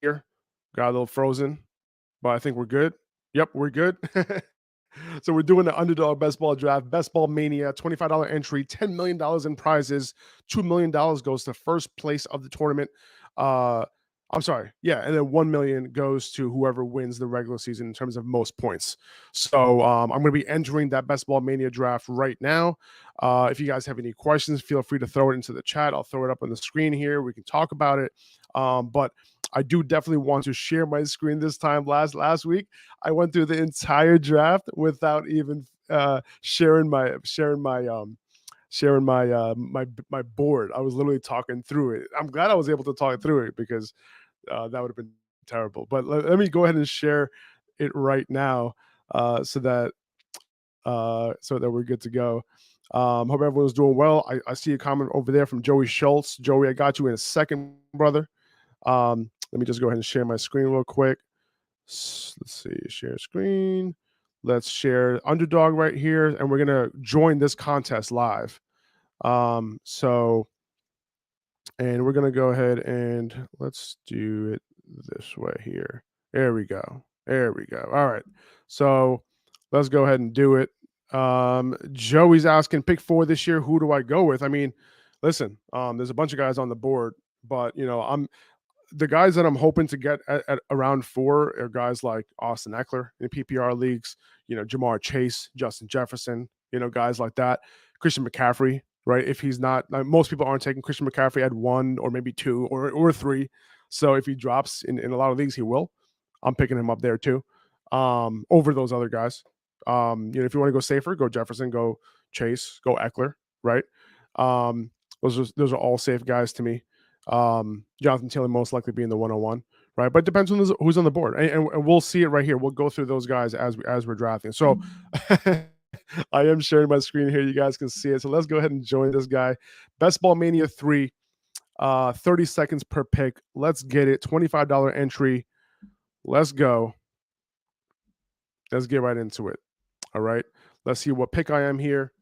here. Got a little frozen, but I think we're good. Yep, we're good. So we're doing the Underdog Best Ball Draft, Best Ball Mania, $25 entry, $10 million in prizes, $2 million goes to first place of the tournament. I'm sorry, yeah, and then 1 million goes to whoever wins the regular season in terms of most points. So I'm going to be entering that Best Ball Mania draft right now. If you guys have any questions, feel free to throw it into the chat. I'll throw it up on the screen here. We can talk about it. But I do definitely want to share my screen this time. Last week, I went through the entire draft without even sharing my my board. I was literally talking through it. I'm glad I was able to talk through it because that would have been terrible. But let me go ahead and share it right now so that we're good to go. Hope everyone's doing well. I see a comment over there from Joey Schultz. Joey, I got you in a second, brother. Let me just go ahead and share my screen real quick. Let's see, share screen. Let's share Underdog right here, and we're gonna join this contest live. And we're gonna go ahead and let's do it this way here. There we go. There we go. All right. So let's go ahead and do it. Joey's asking, pick 4 this year. Who do I go with? I mean, listen, there's a bunch of guys on the board, but the guys that I'm hoping to get at around 4 are guys like Austin Eckler in PPR leagues, Jamar Chase, Justin Jefferson, guys like that. Christian McCaffrey, right? If he's not, most people aren't taking Christian McCaffrey at 1 or maybe 2 or 3. So if he drops in a lot of leagues, he will. I'm picking him up there too, over those other guys. If you want to go safer, go Jefferson, go Chase, go Eckler, right? Those are all safe guys to me. Jonathan Taylor most likely being the 101, right? But it depends on who's on the board, and we'll see it right here. We'll go through those guys as we're drafting. So I am sharing my screen here. You guys can see it. So let's go ahead and join this guy. Best Ball Mania 3, 30 seconds per pick. Let's get it. $25 entry. Let's go. Let's get right into it. All right. Let's see what pick I am here.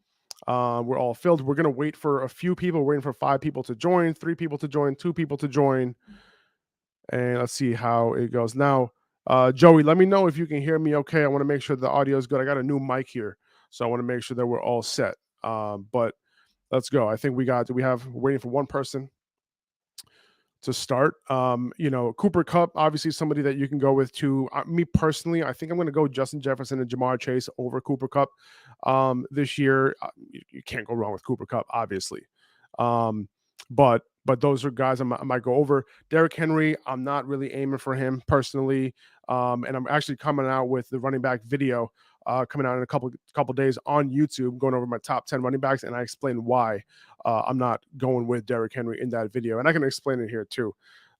We're all filled. We're going to wait for a few people. We're waiting for 5 people to join, 3 people to join, 2 people to join. And let's see how it goes. Now, Joey, let me know if you can hear me okay. I want to make sure the audio is good. I got a new mic here, so I want to make sure that we're all set. But let's go. I think we're waiting for one person to start. Cooper Kupp, obviously somebody that you can go with too. Me personally, I think I'm going to go Justin Jefferson and Jamar Chase over Cooper Kupp this year. You can't go wrong with Cooper Kupp, obviously. But those are guys I might go over. Derrick Henry, I'm not really aiming for him personally. And I'm actually coming out with the running back video coming out in a couple days on YouTube, going over my top 10 running backs, and I explain why I'm not going with Derrick Henry in that video. And I can explain it here too,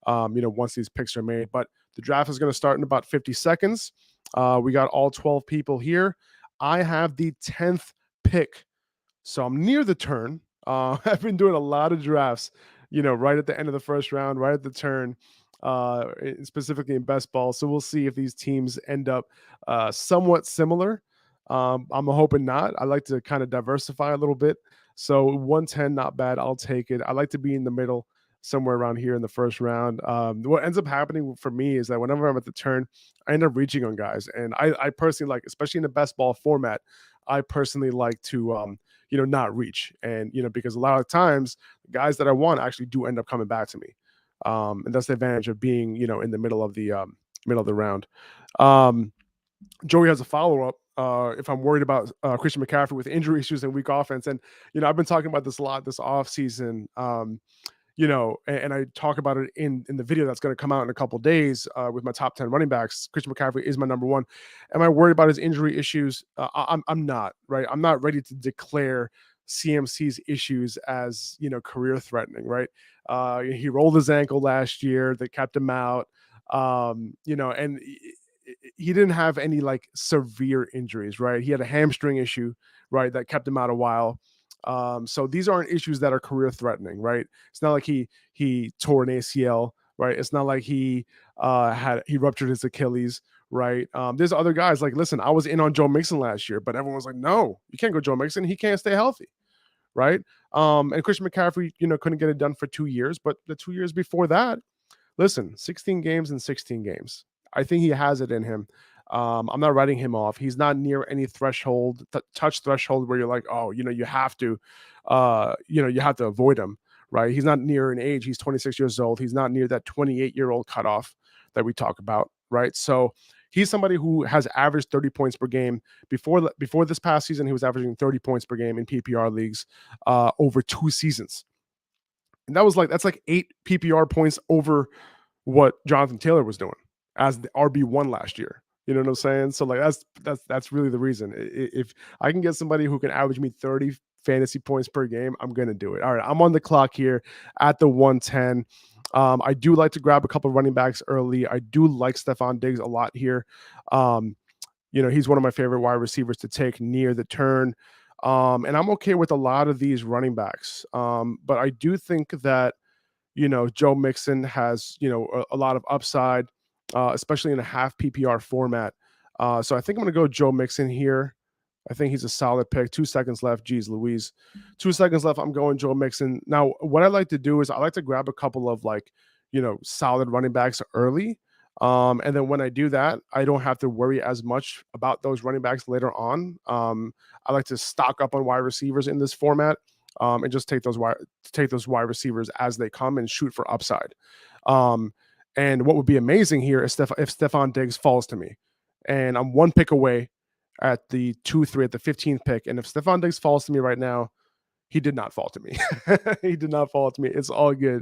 once these picks are made. But the draft is going to start in about 50 seconds. We got all 12 people here. I have the 10th pick. So I'm near the turn. I've been doing a lot of drafts, right at the end of the first round, right at the turn, specifically in best ball. So we'll see if these teams end up somewhat similar. I'm hoping not. I like to kind of diversify a little bit. So 110, not bad. I'll take it. I like to be in the middle, somewhere around here in the first round. What ends up happening for me is that whenever I'm at the turn, I end up reaching on guys. And I personally like, especially in the best ball format, I personally like to, not reach. And, because a lot of times guys that I want actually do end up coming back to me. And that's the advantage of being, in the middle of the round. Joey has a follow-up. If I'm worried about Christian McCaffrey with injury issues and weak offense. And, I've been talking about this a lot this offseason. And I talk about it in the video that's going to come out in a couple days with my top 10 running backs. Christian McCaffrey is my number 1. Am I worried about his injury issues? I'm not, right? I'm not ready to declare CMC's issues as, career threatening, right? He rolled his ankle last year that kept him out, and he didn't have any like severe injuries, right? He had a hamstring issue, right, that kept him out a while. So these aren't issues that are career threatening, right? It's not like he tore an ACL, right? It's not like he ruptured his Achilles, right? There's other guys like, listen, I was in on Joe Mixon last year, but everyone was like, no, you can't go Joe Mixon. He can't stay healthy, right? And Christian McCaffrey, couldn't get it done for 2 years, but the 2 years before that, listen, 16 games and 16 games. I think he has it in him. I'm not writing him off. He's not near any threshold, touch threshold where you're like, oh, you have to, you have to avoid him, right? He's not near an age. He's 26 years old. He's not near that 28-year-old cutoff that we talk about, right? So he's somebody who has averaged 30 points per game. Before this past season, he was averaging 30 points per game in PPR leagues over 2 seasons. And that's like 8 PPR points over what Jonathan Taylor was doing as the RB1 last year. You know what I'm saying? So like that's really the reason. If I can get somebody who can average me 30 fantasy points per game, I'm gonna do it. All right, I'm on the clock here at the 110. I do like to grab a couple of running backs early. I do like Stephon Diggs a lot here. He's one of my favorite wide receivers to take near the turn. And I'm okay with a lot of these running backs. But I do think that Joe Mixon has, a lot of upside, especially in a half PPR format. So I think I'm going to go Joe Mixon here. I think he's a solid pick. 2 seconds left. Geez Louise. 2 seconds left. I'm going Joe Mixon. Now, what I like to do is I like to grab a couple of solid running backs early. And then when I do that, I don't have to worry as much about those running backs later on. I like to stock up on wide receivers in this format. And just take those wide receivers as they come and shoot for upside. And what would be amazing here is if Stephon Diggs falls to me, and I'm one pick away at the 2-3 at the 15th pick, and if Stephon Diggs falls to me right now, he did not fall to me. He did not fall to me. It's all good.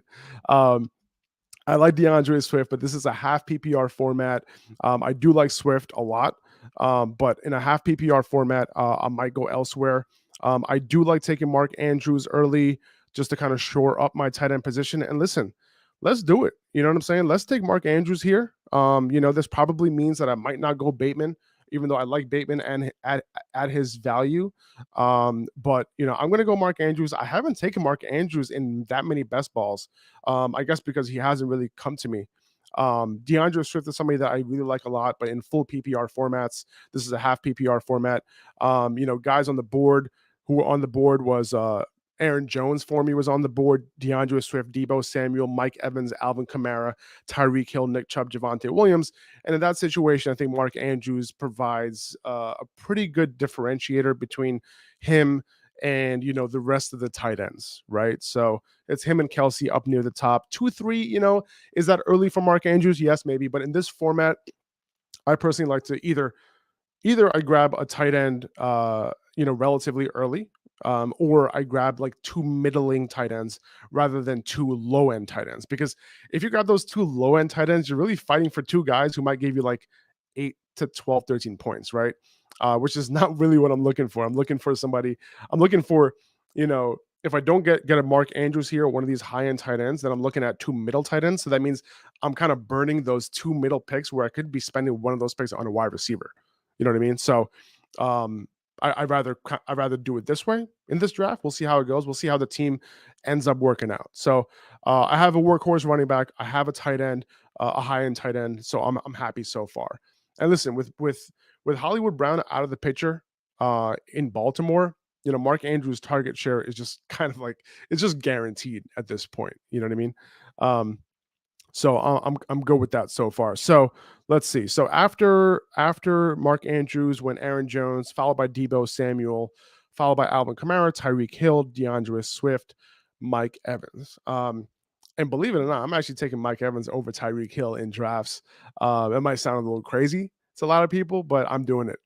I like DeAndre Swift, but this is a half PPR format. I do like Swift a lot, but in a half PPR format, I might go elsewhere. I do like taking Mark Andrews early just to kind of shore up my tight end position. And listen, let's do it. You know what I'm saying? Let's take Mark Andrews here. This probably means that I might not go Bateman, even though I like Bateman and at his value. But I'm going to go Mark Andrews. I haven't taken Mark Andrews in that many best balls. I guess because he hasn't really come to me. DeAndre Swift is somebody that I really like a lot, but in full PPR formats, this is a half PPR format. Guys on the board who were on the board was Aaron Jones for me was on the board, DeAndre Swift, Deebo Samuel, Mike Evans, Alvin Kamara, Tyreek Hill, Nick Chubb, Javonte Williams. And in that situation, I think Mark Andrews provides a pretty good differentiator between him and, the rest of the tight ends, right? So it's him and Kelsey up near the top. 2-3, is that early for Mark Andrews? Yes, maybe. But in this format, I personally like to either I grab a tight end, relatively early, or I grab like 2 middling tight ends rather than 2 low end tight ends. Because if you grab those 2 low end tight ends, you're really fighting for 2 guys who might give you like 8 to 12, 13 points, right? Which is not really what I'm looking for. I'm looking for, if I don't get a Mark Andrews here, one of these high end tight ends, then I'm looking at 2 middle tight ends. So that means I'm kind of burning those 2 middle picks where I could be spending one of those picks on a wide receiver. You know what I mean? So I'd rather do it this way in this draft. We'll see how it goes. We'll see how the team ends up working out. So I have a workhorse running back. I have a tight end, a high end tight end. So I'm happy so far. And listen, with Hollywood Brown out of the picture in Baltimore, Mark Andrews' target share is just kind of like it's just guaranteed at this point. You know what I mean? So I'm good with that so far. So let's see. So after Mark Andrews went Aaron Jones, followed by Deebo Samuel, followed by Alvin Kamara, Tyreek Hill, DeAndre Swift, Mike Evans. And believe it or not, I'm actually taking Mike Evans over Tyreek Hill in drafts. It might sound a little crazy to a lot of people, but I'm doing it.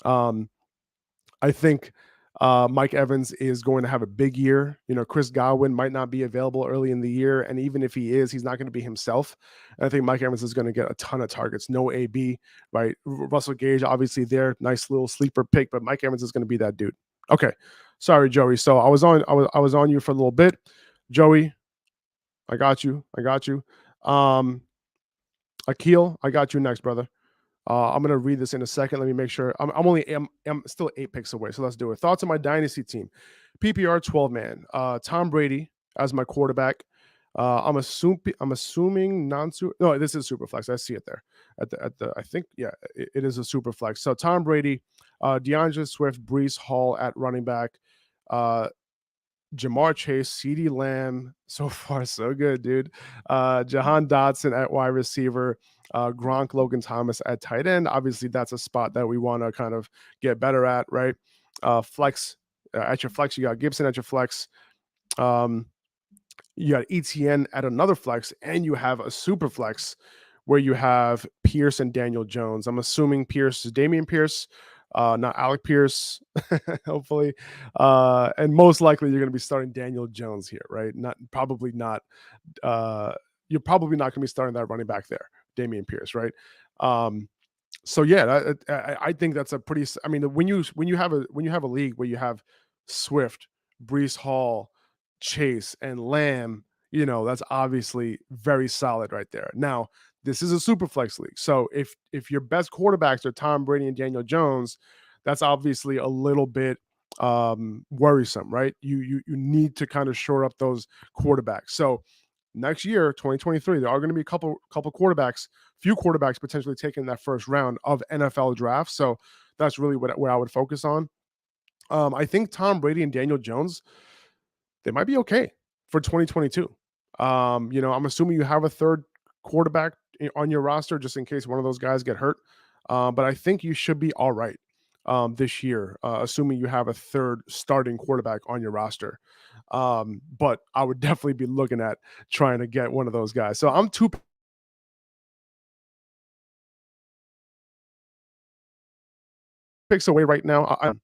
I think Mike Evans is going to have a big year. Chris Godwin might not be available early in the year. And even if he is, he's not going to be himself. And I think Mike Evans is going to get a ton of targets. No AB, right? Russell Gage, obviously there. Nice little sleeper pick, but Mike Evans is going to be that dude. Okay. Sorry, Joey. So I was on you for a little bit. Joey, I got you. Akil, I got you next, brother. I'm going to read this in a second. Let me make sure. I'm still 8 picks away. So let's do it. Thoughts on my dynasty team. PPR 12-man. Tom Brady as my quarterback. I'm assuming no, this is Superflex. I see it there. I think, yeah, it is a Superflex. So Tom Brady, DeAndre Swift, Breece Hall at running back. Jamar Chase, CeeDee Lamb, so far so good, dude. Jahan Dotson at wide receiver, Gronk, Logan Thomas at tight end. Obviously, that's a spot that we want to kind of get better at, right? Flex at your flex, you got Gibson at your flex. Um, you got ETN at another flex, and you have a super flex where you have Pierce and Daniel Jones. I'm assuming Pierce is Damian Pierce, not Alec Pierce, hopefully. And most likely you're going to be starting Daniel Jones here, right? Probably not. You're probably not going to be starting that running back there, Damian Pierce, right? So yeah, I think that's a pretty. I mean, when you have a league where you have Swift, Brees Hall, Chase, and Lamb, that's obviously very solid right there. Now, this is a super flex league, so if your best quarterbacks are Tom Brady and Daniel Jones, that's obviously a little bit worrisome, right? You need to kind of shore up those quarterbacks. So next year, 2023, there are going to be a couple quarterbacks, few quarterbacks potentially taken in that first round of NFL drafts. So that's really what I would focus on. I think Tom Brady and Daniel Jones, they might be okay for 2022. I'm assuming you have a third quarterback on your roster just in case one of those guys get hurt. But I think you should be all right this year, assuming you have a third starting quarterback on your roster. But I would definitely be looking at trying to get one of those guys. So I'm 2 picks away right now.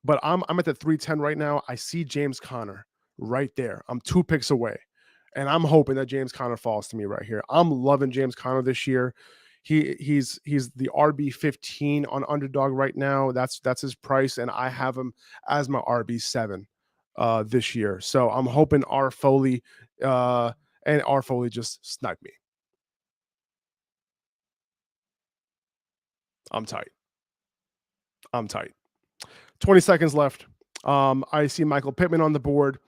But I'm at the 310 right now. I see James Conner right there. I'm 2 picks away. And I'm hoping that James Conner falls to me right here. I'm loving James Conner this year. He's the RB15 on Underdog right now. That's his price, and I have him as my RB7 this year. So I'm hoping R. Foley and R. Foley just snipe me. I'm tight. 20 seconds left. I see Michael Pittman on the board.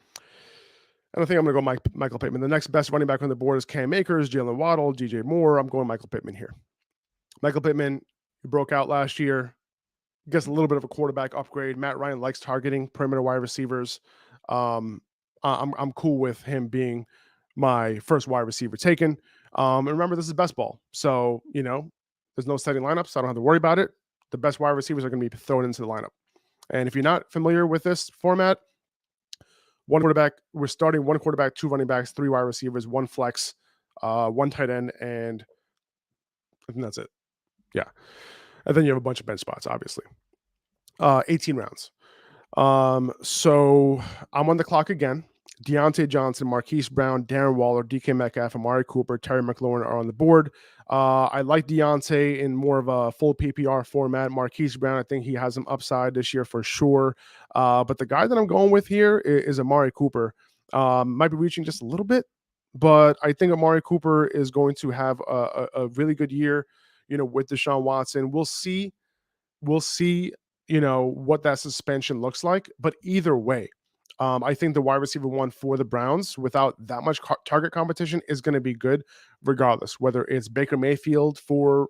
And I think I'm going to go Michael Pittman. The next best running back on the board is Cam Akers, Jalen Waddle, DJ Moore. I'm going Michael Pittman here. Michael Pittman broke out last year. Gets a little bit of a quarterback upgrade. Matt Ryan likes targeting perimeter wide receivers. I'm cool with him being my first wide receiver taken. And remember, this is best ball. So, there's no setting lineups. So I don't have to worry about it. The best wide receivers are going to be thrown into the lineup. And if you're not familiar with this format, one quarterback, we're starting one quarterback, 2 running backs, 3 wide receivers, 1 flex, 1 tight end, and I think that's it. Yeah. And then you have a bunch of bench spots, obviously. 18 rounds. So I'm on the clock again. Deontay Johnson, Marquise Brown, Darren Waller, DK Metcalf, Amari Cooper, Terry McLaurin are on the board. I like Deontay in more of a full PPR format. Marquise Brown, I think he has some upside this year for sure. But the guy that I'm going with here is Amari Cooper. Might be reaching just a little bit, but I think Amari Cooper is going to have a really good year, with Deshaun Watson. We'll see, what that suspension looks like. But either way, I think the wide receiver 1 for the Browns without that much target competition is going to be good regardless, whether it's Baker Mayfield for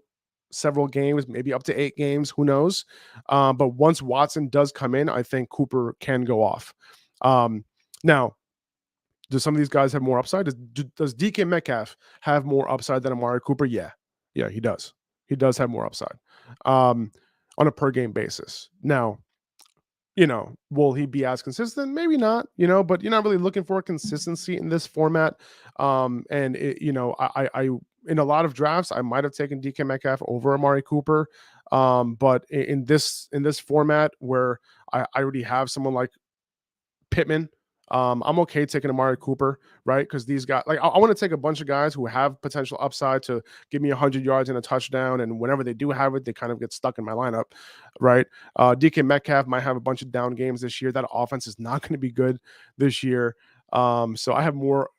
several games, maybe up to 8 games, who knows? But once Watson does come in, I think Cooper can go off. Now, do some of these guys have more upside? Does DK Metcalf have more upside than Amari Cooper? Yeah, he does. He does have more upside on a per game basis. Now, will he be as consistent? Maybe not, but you're not really looking for consistency in this format. And I in a lot of drafts, I might have taken DK Metcalf over Amari Cooper. But in this format where I already have someone like Pittman, I'm okay taking Amari Cooper, right? Because these guys, like, I want to take a bunch of guys who have potential upside to give me 100 yards and a touchdown, and whenever they do have it, they kind of get stuck in my lineup, right? DK Metcalf might have a bunch of down games this year. That offense is not going to be good this year. So I have more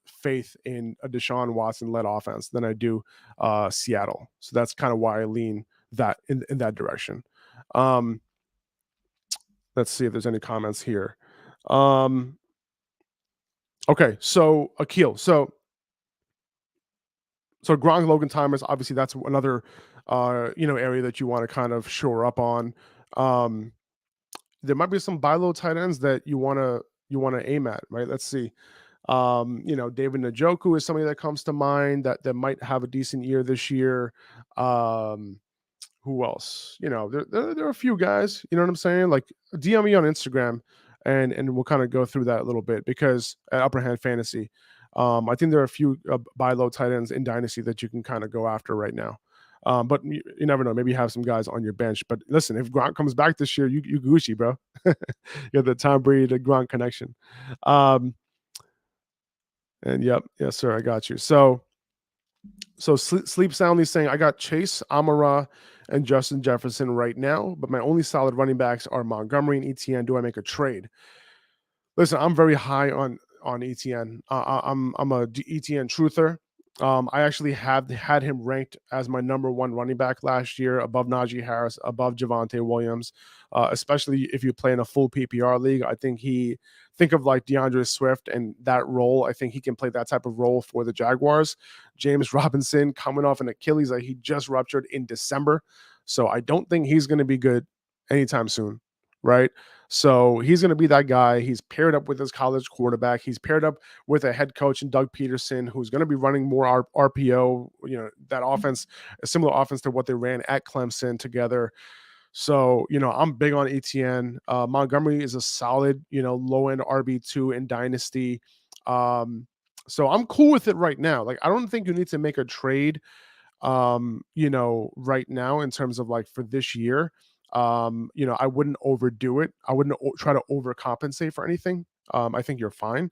faith in a Deshaun Watson-led offense than I do Seattle. So that's kind of why I lean that in that direction. Let's see if there's any comments here. Okay, so Akil. So Gronk, Logan Thomas, obviously that's another area that you want to kind of shore up on. There might be some buy low tight ends that you want to you want to aim at, right? Let's see. David Njoku is somebody that comes to mind that might have a decent year this year. Who else? There are a few guys, you know what I'm saying? Like DM me on Instagram and we'll kind of go through that a little bit, because at Upper Hand Fantasy, I think there are a few buy low tight ends in Dynasty that you can kind of go after right now. But you never know. Maybe you have some guys on your bench. But listen, if Gronk comes back this year, you Gucci, bro. You got the Tom Brady to Gronk connection. And yep, yes, sir, I got you. So sleep soundly saying, I got Chase, Amara, and Justin Jefferson right now, but my only solid running backs are Montgomery and ETN. Do I make a trade? Listen, I'm very high on ETN. I'm a ETN truther. I actually have had him ranked as my number one running back last year, above Najee Harris, above Javonte Williams, especially if you play in a full PPR league. I think think of like DeAndre Swift and that role. I think he can play that type of role for the Jaguars. James Robinson coming off an Achilles that he just ruptured in December. So I don't think he's going to be good anytime soon, right? So he's going to be that guy. He's paired up with his college quarterback. He's paired up with a head coach in Doug Peterson, who's going to be running more RPO, that offense, a similar offense to what they ran at Clemson together. So, I'm big on ETN. Montgomery is a solid, low end RB2 in Dynasty. So I'm cool with it right now. Like, I don't think you need to make a trade, right now in terms of like for this year. I wouldn't overdo it. I wouldn't try to overcompensate for anything. I think you're fine.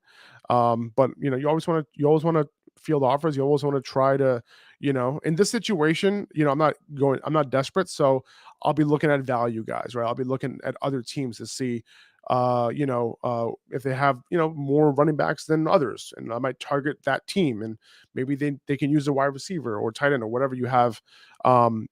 But you always want to field offers. You always want to try to, in this situation, I'm not desperate. So I'll be looking at value guys, right? I'll be looking at other teams to see, if they have, more running backs than others, and I might target that team, and maybe they can use a wide receiver or tight end or whatever you have, whoever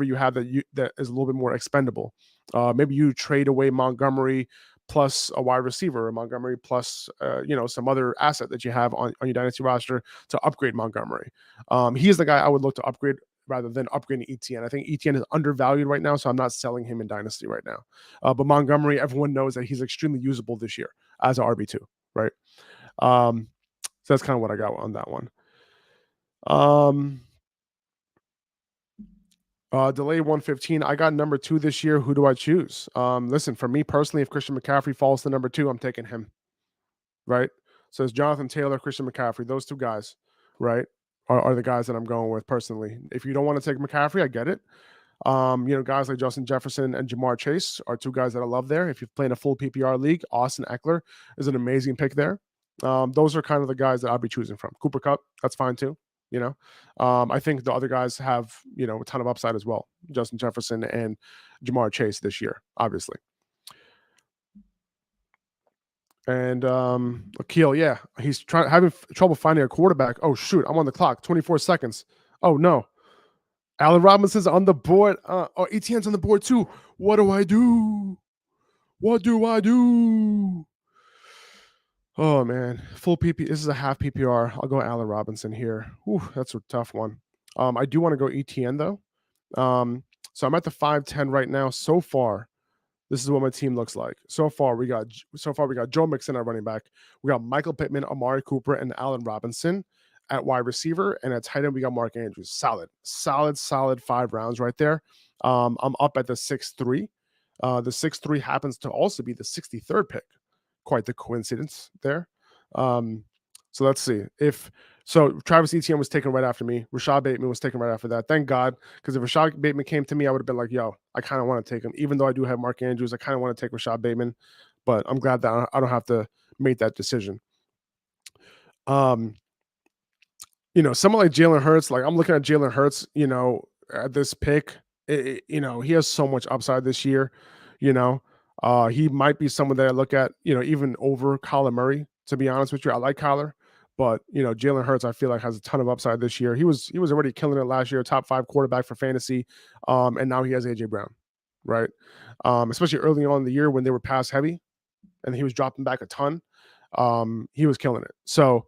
you have that is a little bit more expendable. Maybe you trade away Montgomery plus a wide receiver, or Montgomery plus some other asset that you have on your dynasty roster to upgrade Montgomery. He's the guy I would look to upgrade rather than upgrading ETN. I think ETN is undervalued right now, so I'm not selling him in Dynasty right now. But Montgomery, everyone knows that he's extremely usable this year as an RB2, right? So that's kind of what I got on that one. Delay 115. I got number 2 this year. Who do I choose? Listen, for me personally, if Christian McCaffrey falls to number 2, I'm taking him, right? So it's Jonathan Taylor, Christian McCaffrey. Those two guys, right, are the guys that I'm going with personally. If you don't want to take McCaffrey, I get it. Guys like Justin Jefferson and Jamar Chase are two guys that I love there. If you're playing a full PPR league, Austin Eckler is an amazing pick there. Those are kind of the guys that I'll be choosing from. Cooper Kupp, that's fine too. I think the other guys have, a ton of upside as well. Justin Jefferson and Jamar Chase this year, obviously. And Akil, yeah, he's having trouble finding a quarterback. Oh, shoot, I'm on the clock. 24 seconds. Oh, no. Allen Robinson's on the board. ETN's on the board too. What do I do? What do I do? Oh, man. Full PP. This is a half PPR. I'll go Allen Robinson here. Ooh, that's a tough one. I do want to go ETN, though. So I'm at the 5-10 right now. So far, this is what my team looks like. So far, we got Joe Mixon at running back. We got Michael Pittman, Amari Cooper, and Allen Robinson at wide receiver. And at tight end, we got Mark Andrews. Solid 5 rounds right there. I'm up at the 6-3. The 6-3 happens to also be the 63rd pick. Quite the coincidence there. So let's see. Travis Etienne was taken right after me. Rashad Bateman was taken right after that. Thank God, because if Rashad Bateman came to me, I would have been like, yo, I kind of want to take him. Even though I do have Mark Andrews, I kind of want to take Rashad Bateman. But I'm glad that I don't have to make that decision. Someone like Jalen Hurts, like I'm looking at Jalen Hurts, at this pick, he has so much upside this year, he might be someone that I look at, even over Kyler Murray, to be honest with you. I like Kyler, but, Jalen Hurts, I feel like has a ton of upside this year. He was already killing it last year, top 5 quarterback for fantasy. And now he has AJ Brown, right? Especially early on in the year when they were pass heavy and he was dropping back a ton. He was killing it. So,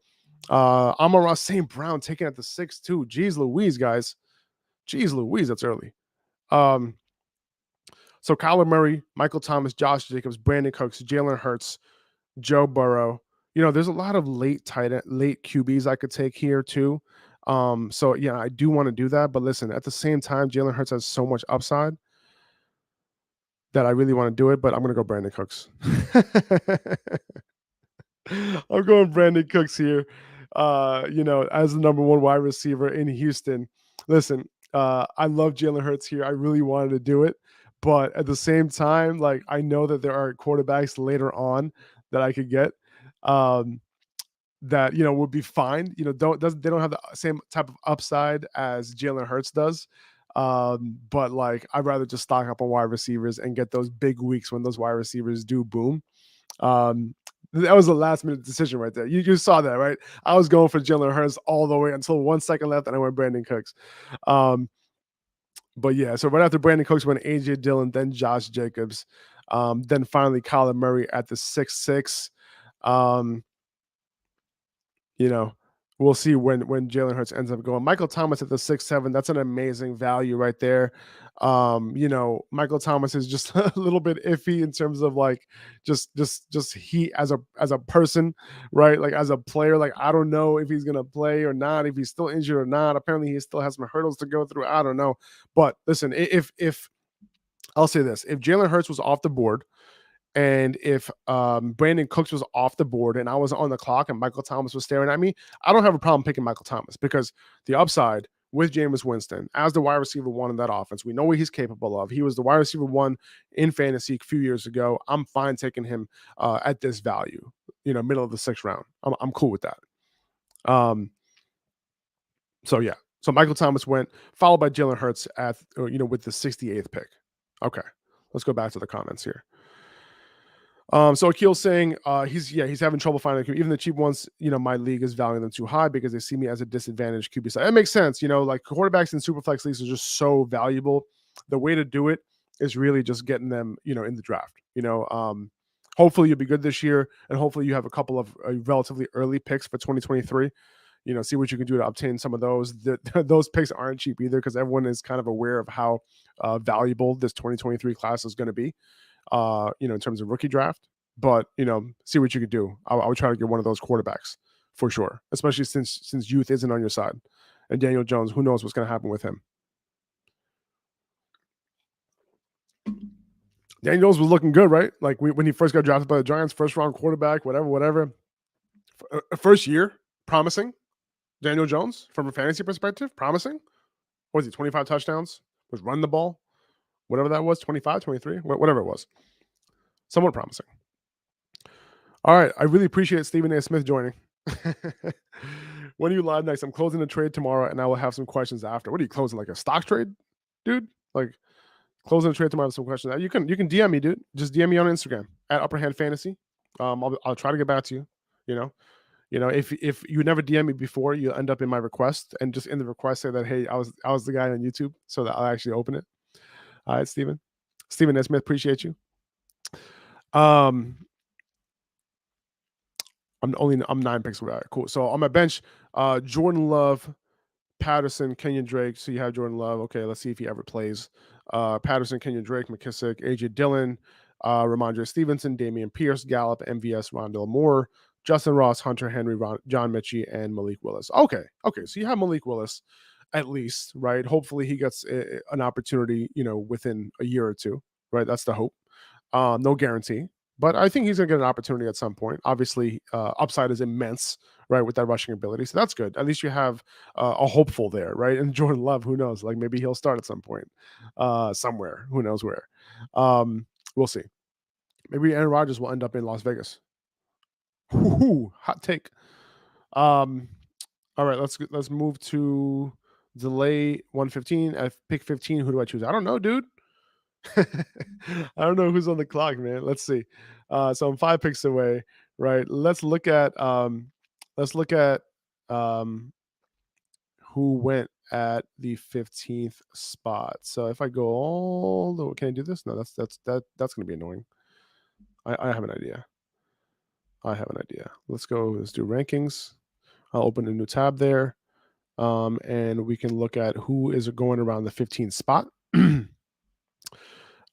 Amon-Ra St. Brown taking at the 6-2. Jeez Louise, guys. Jeez Louise, that's early. So Kyler Murray, Michael Thomas, Josh Jacobs, Brandon Cooks, Jalen Hurts, Joe Burrow. There's a lot of late QBs I could take here too. So yeah, I do want to do that. But listen, at the same time, Jalen Hurts has so much upside that I really want to do it. But I'm gonna go Brandon Cooks. I'm going Brandon Cooks here. As the number one wide receiver in Houston. Listen, I love Jalen Hurts here. I really wanted to do it, but at the same time, like I know that there are quarterbacks later on that I could get. That would be fine. They don't have the same type of upside as Jalen Hurts does. But like I'd rather just stock up on wide receivers and get those big weeks when those wide receivers do boom. That was a last minute decision right there. You saw that, right? I was going for Jalen Hurts all the way until 1 second left, and I went Brandon Cooks. But yeah, so right after Brandon Cooks went AJ Dillon, then Josh Jacobs, then finally Kyler Murray at the 6-6. We'll see when Jalen Hurts ends up going. Michael Thomas at the 6-7. That's an amazing value right there. Michael Thomas is just a little bit iffy in terms of like just he as a person, right? Like as a player, like I don't know if he's gonna play or not, if he's still injured or not. Apparently, he still has some hurdles to go through. I don't know. But listen, if I'll say this, if Jalen Hurts was off the board, and if Brandon Cooks was off the board and I was on the clock and Michael Thomas was staring at me, I don't have a problem picking Michael Thomas because the upside with Jameis Winston as the wide receiver one in that offense, we know what he's capable of. He was the wide receiver one in fantasy a few years ago. I'm fine taking him at this value, middle of the 6th round. I'm cool with that. So yeah. So Michael Thomas went, followed by Jalen Hurts with the 68th pick. Okay. Let's go back to the comments here. So Akil's saying he's having trouble finding even the cheap ones. My league is valuing them too high because they see me as a disadvantaged QB side. That makes sense. Like quarterbacks in superflex leagues are just so valuable. The way to do it is really just getting them, in the draft. Hopefully you'll be good this year, and hopefully you have a couple of relatively early picks for 2023. See what you can do to obtain some of those. Those picks aren't cheap either because everyone is kind of aware of how valuable this 2023 class is going to be. In terms of rookie draft, but see what you could do. I would try to get one of those quarterbacks for sure, especially since youth isn't on your side. And Daniel Jones, who knows what's going to happen with him? Daniel Jones was looking good, right? Like when he first got drafted by the Giants, first round quarterback, whatever. First year, promising. Daniel Jones, from a fantasy perspective, promising. What was he, 25 touchdowns? Was run the ball? Whatever that was, 25, 23, whatever it was. Somewhat promising. All right. I really appreciate Stephen A. Smith joining. When are you live next? I'm closing the trade tomorrow, and I will have some questions after. What are you closing, like a stock trade, dude? Like closing the trade tomorrow with some questions. You can DM me, dude. Just DM me on Instagram at UPPERHAND Fantasy. I'll try to get back to you. If you never DM me before, you end up in my request, and just in the request say that, hey, I was the guy on YouTube, so that I'll actually open it. All right, Stephen A. Smith, appreciate you. I'm 9 picks away. All right, cool. So on my bench, Jordan Love, Patterson, Kenyon Drake. So you have Jordan Love. Okay, let's see if he ever plays. Patterson, Kenyon Drake, McKissick, AJ Dillon, Ramondre Stevenson, Damian Pierce, Gallup, MVS, Rondell Moore, Justin Ross, Hunter Henry, John Mechie, and Malik Willis. Okay. So you have Malik Willis at least, right? Hopefully he gets an opportunity, within a year or two, right? That's the hope. No guarantee, but I think he's going to get an opportunity at some point. Obviously, upside is immense, right, with that rushing ability. So that's good. At least you have a hopeful there, right? And Jordan Love, who knows? Like maybe he'll start at some point somewhere. Who knows where? We'll see. Maybe Aaron Rodgers will end up in Las Vegas. Hot take. All right, let's move to delay 115 at pick 15. Who do I choose? I don't know, dude. I don't know who's on the clock, man. Let's see. So I'm 5 picks away, right? Let's look at who went at the 15th spot. So if I go all the way, can I do this? No, that's gonna be annoying. I have an idea. Let's do rankings. I'll open a new tab there. And we can look at who is going around the 15th spot.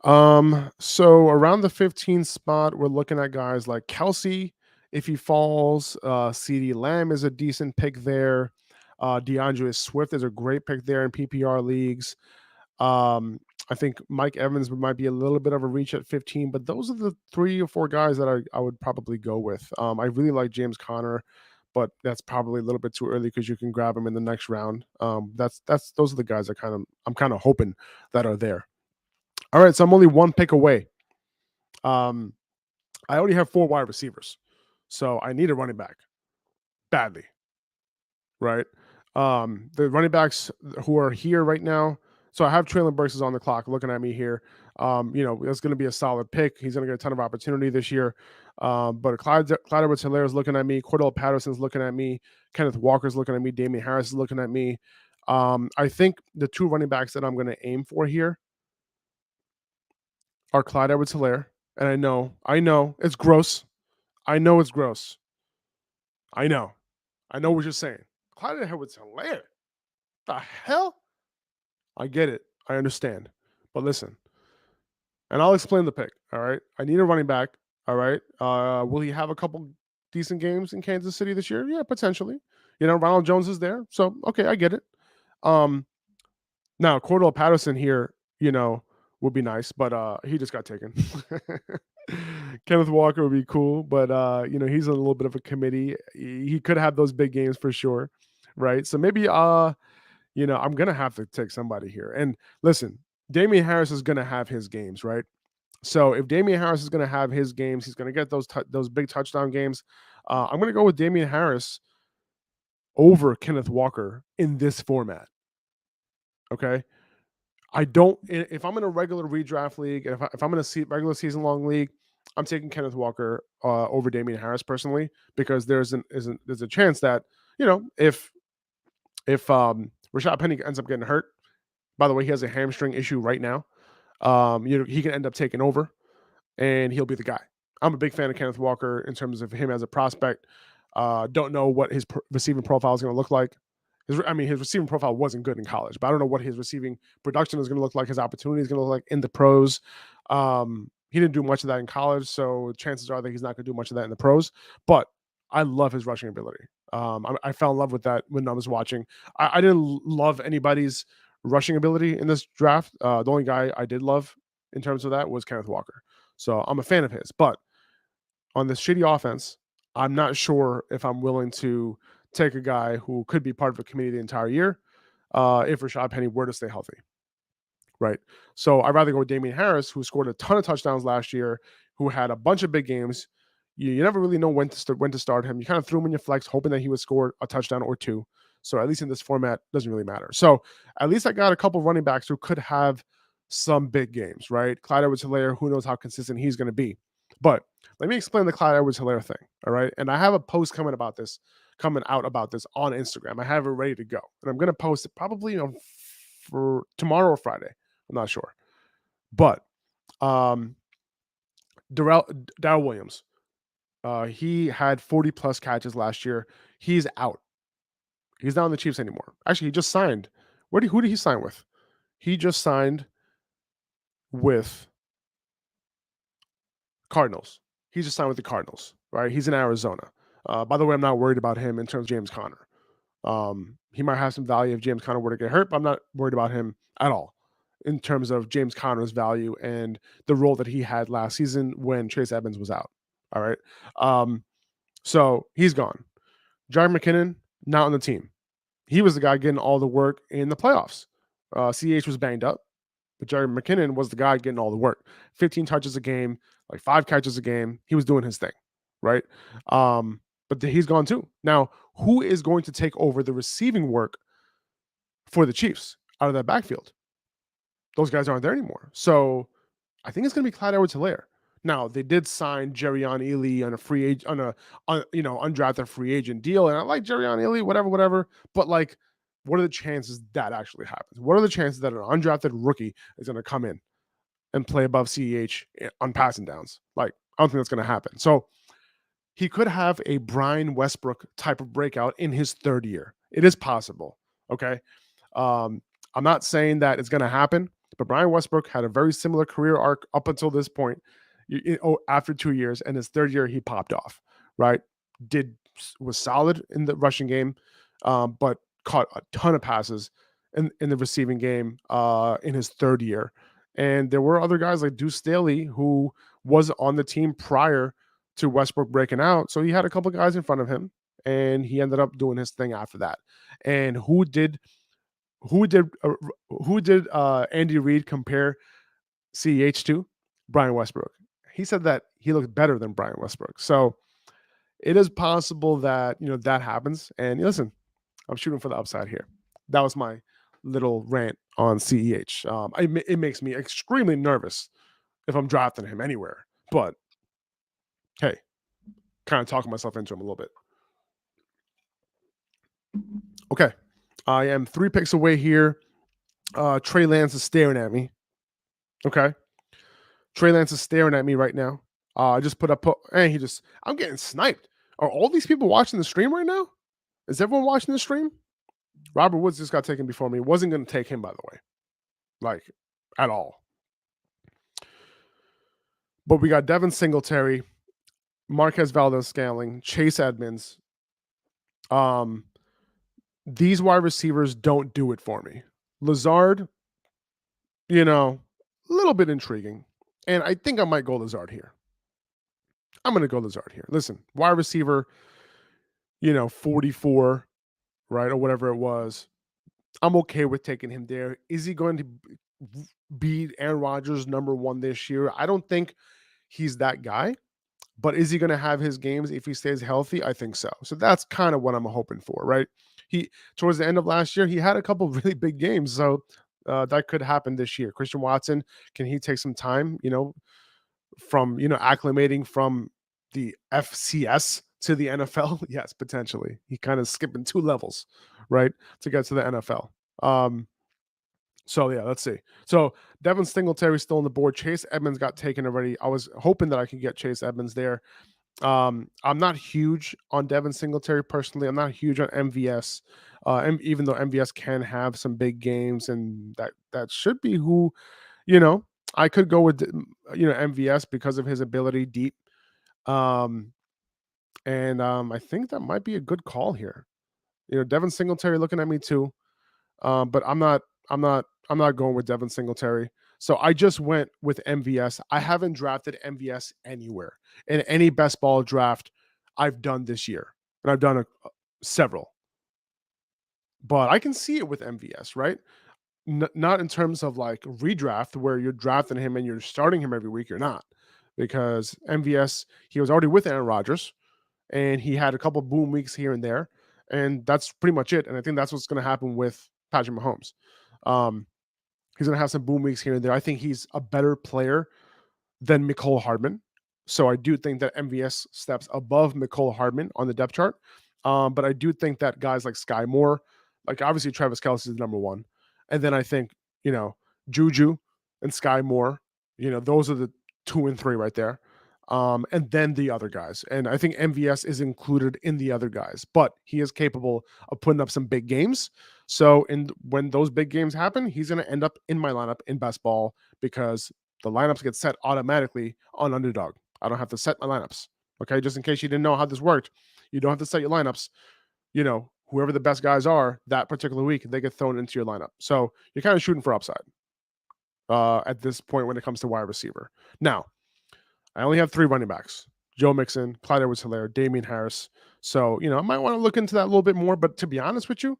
So around the 15 spot, we're looking at guys like Kelsey. If he falls, CD Lamb is a decent pick there. DeAndre Swift is a great pick there in PPR leagues. I think Mike Evans might be a little bit of a reach at 15, but those are the 3 or 4 guys that I would probably go with. I really like James Conner, but that's probably a little bit too early because you can grab him in the next round. That's those are the guys that I'm kind of hoping that are there. All right, so I'm only 1 pick away. I already have 4 wide receivers, so I need a running back badly, right? The running backs who are here right now. So I have Traylon Burks is on the clock looking at me here. It's going to be a solid pick. He's going to get a ton of opportunity this year. But Clyde Edwards-Helaire is looking at me. Cordell Patterson's looking at me. Kenneth Walker's looking at me. Damian Harris is looking at me. I think the 2 running backs that I'm going to aim for here are Clyde Edwards-Helaire. And I know it's gross. I know it's gross. I know what you're saying. Clyde Edwards-Helaire. The hell? I get it. I understand. But listen, and I'll explain the pick. All right. I need a running back. All right. Will he have a couple decent games in Kansas City this year? Yeah, potentially. Ronald Jones is there. So, okay, I get it. Now, Cordell Patterson here, would be nice, but he just got taken. Kenneth Walker would be cool, but he's a little bit of a committee. He could have those big games for sure. Right. So maybe I'm going to have to take somebody here. And listen, Damian Harris is going to have his games, right? So if Damian Harris is going to have his games, he's going to get those big touchdown games. I'm going to go with Damian Harris over Kenneth Walker in this format. Okay. If I'm in a regular redraft league, and if I'm in a regular season long league, I'm taking Kenneth Walker over Damian Harris personally, because there's a chance that, if Rashad Penny ends up getting hurt, by the way, he has a hamstring issue right now. He can end up taking over, and he'll be the guy. I'm a big fan of Kenneth Walker in terms of him as a prospect. Don't know what his receiving profile is going to look like. His receiving profile wasn't good in college, but I don't know what his receiving production is going to look like. His opportunity is going to look like in the pros. He didn't do much of that in college, so chances are that he's not going to do much of that in the pros. But I love his rushing ability. I fell in love with that when I was watching. I didn't love anybody's rushing ability in this draft. The only guy I did love in terms of that was Kenneth Walker. So I'm a fan of his. But on this shitty offense, I'm not sure if I'm willing to take a guy who could be part of a committee the entire year if Rashad Penny were to stay healthy. Right. So I'd rather go with Damian Harris, who scored a ton of touchdowns last year, who had a bunch of big games. You never really know when to start him. You kind of threw him in your flex, hoping that he would score a touchdown or 2. So at least in this format, doesn't really matter. So at least I got a couple running backs who could have some big games, right? Clyde Edwards-Helaire, who knows how consistent he's going to be. But let me explain the Clyde Edwards-Helaire thing, all right? And I have a post coming out about this on Instagram. I have it ready to go. And I'm going to post it probably for tomorrow or Friday. I'm not sure. But Daryl Williams, he had 40-plus catches last year. He's out. He's not on the Chiefs anymore. Actually, he just signed. Who did he sign with? He just signed with Cardinals. He just signed with the Cardinals, right? He's in Arizona. By the way, I'm not worried about him in terms of James Conner. He might have some value if James Conner were to get hurt, but I'm not worried about him at all in terms of James Conner's value and the role that he had last season when Chase Edmonds was out. All right. So he's gone. Jerick McKinnon, not on the team. He was the guy getting all the work in the playoffs. CH was banged up, but Jerick McKinnon was the guy getting all the work. 15 touches a game, like 5 catches a game. He was doing his thing, right? But he's gone too. Now, who is going to take over the receiving work for the Chiefs out of that backfield? Those guys aren't there anymore. So I think it's going to be Clyde Edwards-Helaire. Now, they did sign Jerrion Ealy on a free agent, undrafted free agent deal. And I like Jerrion Ealy, whatever. But like, what are the chances that actually happens? What are the chances that an undrafted rookie is going to come in and play above CEH on passing downs? Like, I don't think that's going to happen. So he could have a Brian Westbrook type of breakout in his 3rd year. It is possible. Okay. I'm not saying that it's going to happen, But Brian Westbrook had a very similar career arc up until this point. After 2 years, and his third year, he popped off, right? Was solid in the rushing game, but caught a ton of passes in the receiving game in his third year. And there were other guys like Deuce Staley who was on the team prior to Westbrook breaking out. So he had a couple guys in front of him, and he ended up doing his thing after that. And who did Andy Reid compare CEH to? Brian Westbrook. He said that he looked better than Brian Westbrook. So it is possible that, that happens. And listen, I'm shooting for the upside here. That was my little rant on CEH. It makes me extremely nervous if I'm drafting him anywhere. But hey, kind of talking myself into him a little bit. Okay. I am 3 picks away here. Trey Lance is staring at me. Okay. Trey Lance is staring at me right now. I just I'm getting sniped. Are all these people watching the stream right now? Is everyone watching the stream? Robert Woods just got taken before me. Wasn't going to take him, by the way. Like, at all. But we got Devin Singletary, Marquez Valdes-Scantling, Chase Edmonds. These wide receivers don't do it for me. Lazard, a little bit intriguing. And I think I might go Lazard here. I'm going to go Lazard here. Listen, wide receiver, 44, right, or whatever it was. I'm okay with taking him there. Is he going to be Aaron Rodgers #1 this year? I don't think he's that guy. But is he going to have his games if he stays healthy? I think so. So that's kind of what I'm hoping for, right? Towards the end of last year, he had a couple of really big games. So that could happen this year. Christian Watson, can he take some time, from, acclimating from the FCS to the NFL? Yes, potentially. He kind of skipping 2 levels, right, to get to the NFL. So yeah, let's see. So Devin Singletary still on the board. Chase Edmonds got taken already. I was hoping that I could get Chase Edmonds there. I'm not huge on Devin Singletary personally. I'm not huge on MVS, even though MVS can have some big games, and that should be who, I could go with, MVS because of his ability deep. I think that might be a good call here. Devin Singletary looking at me too, but I'm not going with Devin Singletary. So I just went with MVS. I haven't drafted MVS anywhere in any best ball draft I've done this year. And I've done several. But I can see it with MVS, right? Not in terms of like redraft where you're drafting him and you're starting him every week. You're not. Because MVS, he was already with Aaron Rodgers and he had a couple boom weeks here and there. And that's pretty much it. And I think that's what's going to happen with Patrick Mahomes. He's going to have some boom weeks here and there. I think he's a better player than Mecole Hardman. So I do think that MVS steps above Mecole Hardman on the depth chart. But I do think that guys like Sky Moore, like obviously Travis Kelce is #1. And then I think, Juju and Sky Moore, those are the 2 and 3 right there. And then the other guys. And I think MVS is included in the other guys, but he is capable of putting up some big games. So when those big games happen, he's going to end up in my lineup in best ball because the lineups get set automatically on Underdog. I don't have to set my lineups. Okay. Just in case you didn't know how this worked, you don't have to set your lineups. Whoever the best guys are that particular week, they get thrown into your lineup. So you're kind of shooting for upside at this point when it comes to wide receiver. Now, I only have 3 running backs: Joe Mixon, Clyde Edwards-Helaire, Damian Harris. So, I might want to look into that a little bit more. But to be honest with you,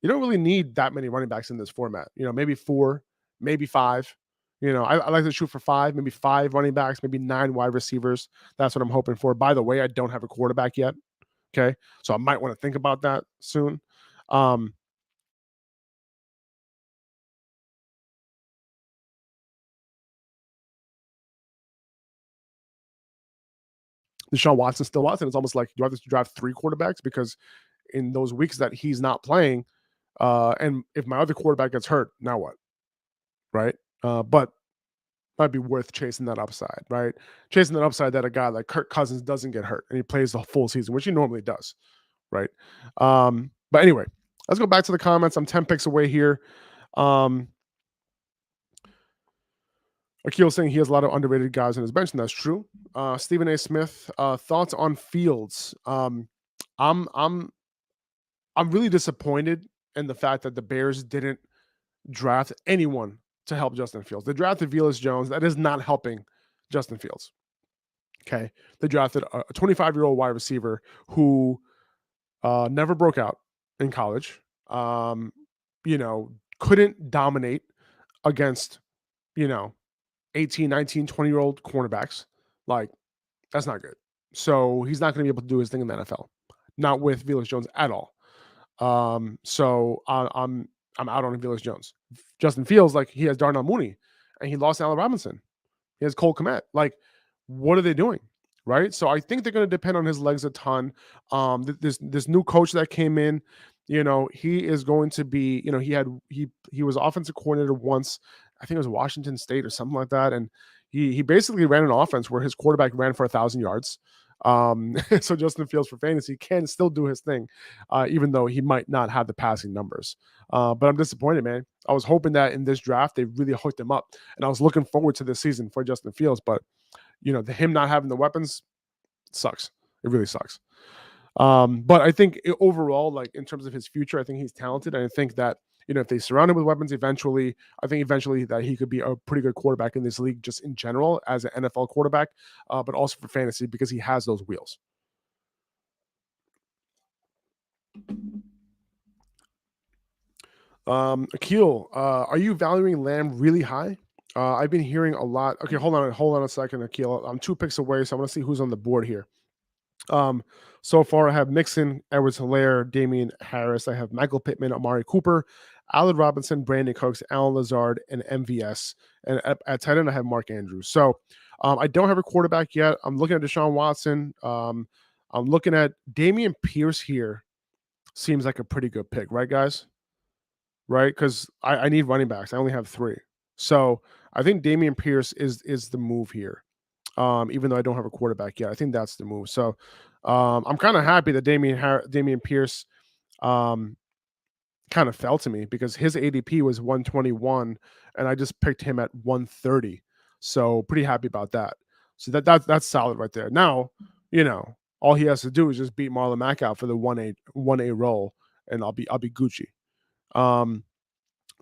you don't really need that many running backs in this format. Maybe 4, maybe 5. I like to shoot for 5, maybe 5 running backs, maybe 9 wide receivers. That's what I'm hoping for. By the way, I don't have a quarterback yet. Okay. So I might want to think about that soon. Deshaun Watson still Watson. It's almost like, do I have to drive 3 quarterbacks? Because in those weeks that he's not playing, and if my other quarterback gets hurt, now what? Right? But might be worth chasing that upside, right? Chasing that upside that a guy like Kirk Cousins doesn't get hurt and he plays the full season, which he normally does, right? But anyway, let's go back to the comments. I'm 10 picks away here. Akil saying he has a lot of underrated guys on his bench, and that's true. Stephen A. Smith, thoughts on Fields? I'm really disappointed in the fact that the Bears didn't draft anyone to help Justin Fields. They drafted Velus Jones. That is not helping Justin Fields. Okay. They drafted a 25-year-old wide receiver who never broke out in college. Couldn't dominate against, 18, 19, 20-year-old cornerbacks. Like, that's not good. So he's not going to be able to do his thing in the NFL. Not with Velus Jones at all. So I'm out on Velus Jones. Justin Fields, like, he has Darnell Mooney, and he lost Allen Robinson. He has Cole Kmet. Like, what are they doing? Right. So I think they're going to depend on his legs a ton. This new coach that came in, he is going to be, he was offensive coordinator once. I think it was Washington State or something like that. And he basically ran an offense where his quarterback ran for 1,000 yards. So Justin Fields for fantasy can still do his thing, even though he might not have the passing numbers. But I'm disappointed, man. I was hoping that in this draft they really hooked him up, and I was looking forward to this season for Justin Fields. But him not having the weapons sucks. It really sucks. But I think overall, like, in terms of his future, I think he's talented, and I think that if they surround him with weapons, eventually that he could be a pretty good quarterback in this league, just in general as an NFL quarterback, but also for fantasy because he has those wheels. Akil, are you valuing Lamb really high? I've been hearing a lot. Okay, hold on a second, Akil. I'm 2 picks away, so I want to see who's on the board here. So far I have Mixon, Edwards-Helaire, Damian Harris. I have Michael Pittman, Amari Cooper, Allen Robinson, Brandon Cooks, Alan Lazard, and MVS. And at tight end, I have Mark Andrews. So I don't have a quarterback yet. I'm looking at Deshaun Watson. I'm looking at Dameon Pierce here. Seems like a pretty good pick, right, guys? Right? Because I need running backs. I only have 3. So I think Dameon Pierce is the move here. Even though I don't have a quarterback yet. I think that's the move. So I'm kind of happy that Dameon Pierce kind of fell to me because his ADP was 121 and I just picked him at 130. So pretty happy about that. So that's solid right there. Now, all he has to do is just beat Marlon Mack out for the 1A role, and I'll be Gucci.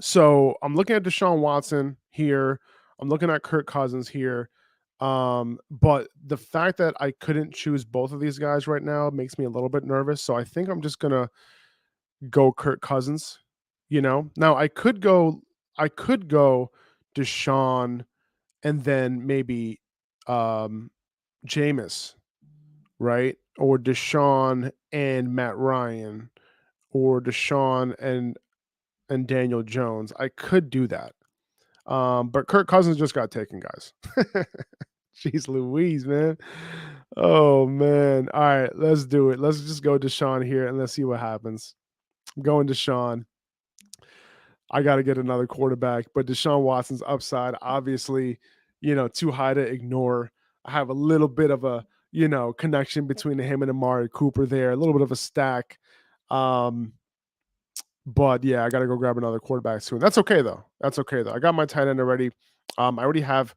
So I'm looking at Deshaun Watson here. I'm looking at Kirk Cousins here. But the fact that I couldn't choose both of these guys right now makes me a little bit nervous. So I think I'm just gonna go Kirk Cousins. Now I could go Deshaun and then maybe Jameis, right? Or Deshaun and Matt Ryan, or Deshaun and Daniel Jones. I could do that. But Kirk Cousins just got taken, guys. Jeez Louise, man. Oh, man. All right, let's do it. Let's just go Deshaun here, and let's see what happens. I'm going Deshaun. I got to get another quarterback, but Deshaun Watson's upside, obviously, too high to ignore. I have a little bit of a, connection between him and Amari Cooper there, a little bit of a stack. But yeah, I got to go grab another quarterback soon. That's okay, though. I got my tight end already. I already have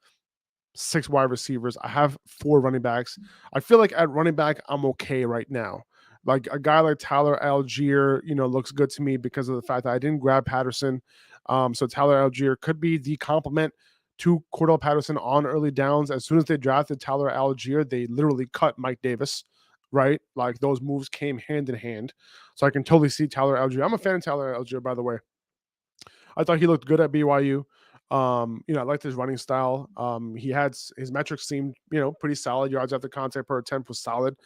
6 wide receivers. I have 4 running backs. I feel like at running back, I'm okay right now. Like a guy like Tyler Algier, looks good to me because of the fact that I didn't grab Patterson. So Tyler Algier could be the complement to Cordell Patterson on early downs. As soon as they drafted Tyler Algier, they literally cut Mike Davis, right? Like those moves came hand in hand. So I can totally see Tyler Algier. I'm a fan of Tyler Algier, by the way. I thought he looked good at BYU. I liked his running style. He had his metrics seemed, pretty solid. Yards after contact per attempt was solid.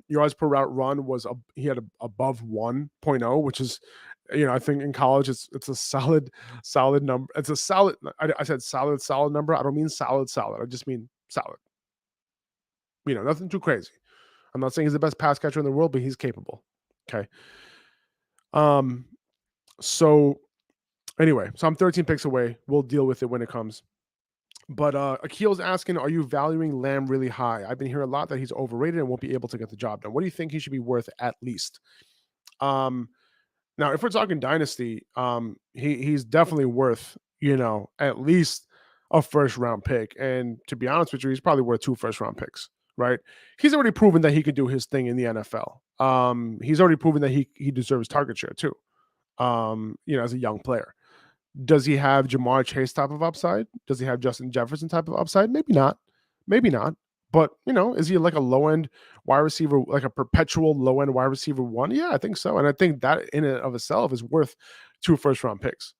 Yards per route run was he had above 1.0, which is, I think in college it's a solid number. It's a solid. I said solid number. I don't mean solid. I just mean solid. Nothing too crazy. I'm not saying he's the best pass catcher in the world, but he's capable. Okay. So anyway, so I'm 13 picks away. We'll deal with it when it comes. But Akil's asking, are you valuing Lamb really high? I've been hearing a lot that he's overrated and won't be able to get the job done. What do you think he should be worth at least? Now, if we're talking dynasty, he's definitely worth, at least. a first round pick. And to be honest with you, he's probably worth 2 first round picks, right? He's already proven that he could do his thing in the NFL. He's already proven that he deserves target share too. As a young player. Does he have Jamar Chase type of upside? Does he have Justin Jefferson type of upside? Maybe not. Maybe not. But is he like a low end wide receiver, like a perpetual low end wide receiver one? Yeah, I think so. And I think that in and of itself is worth 2 first round picks.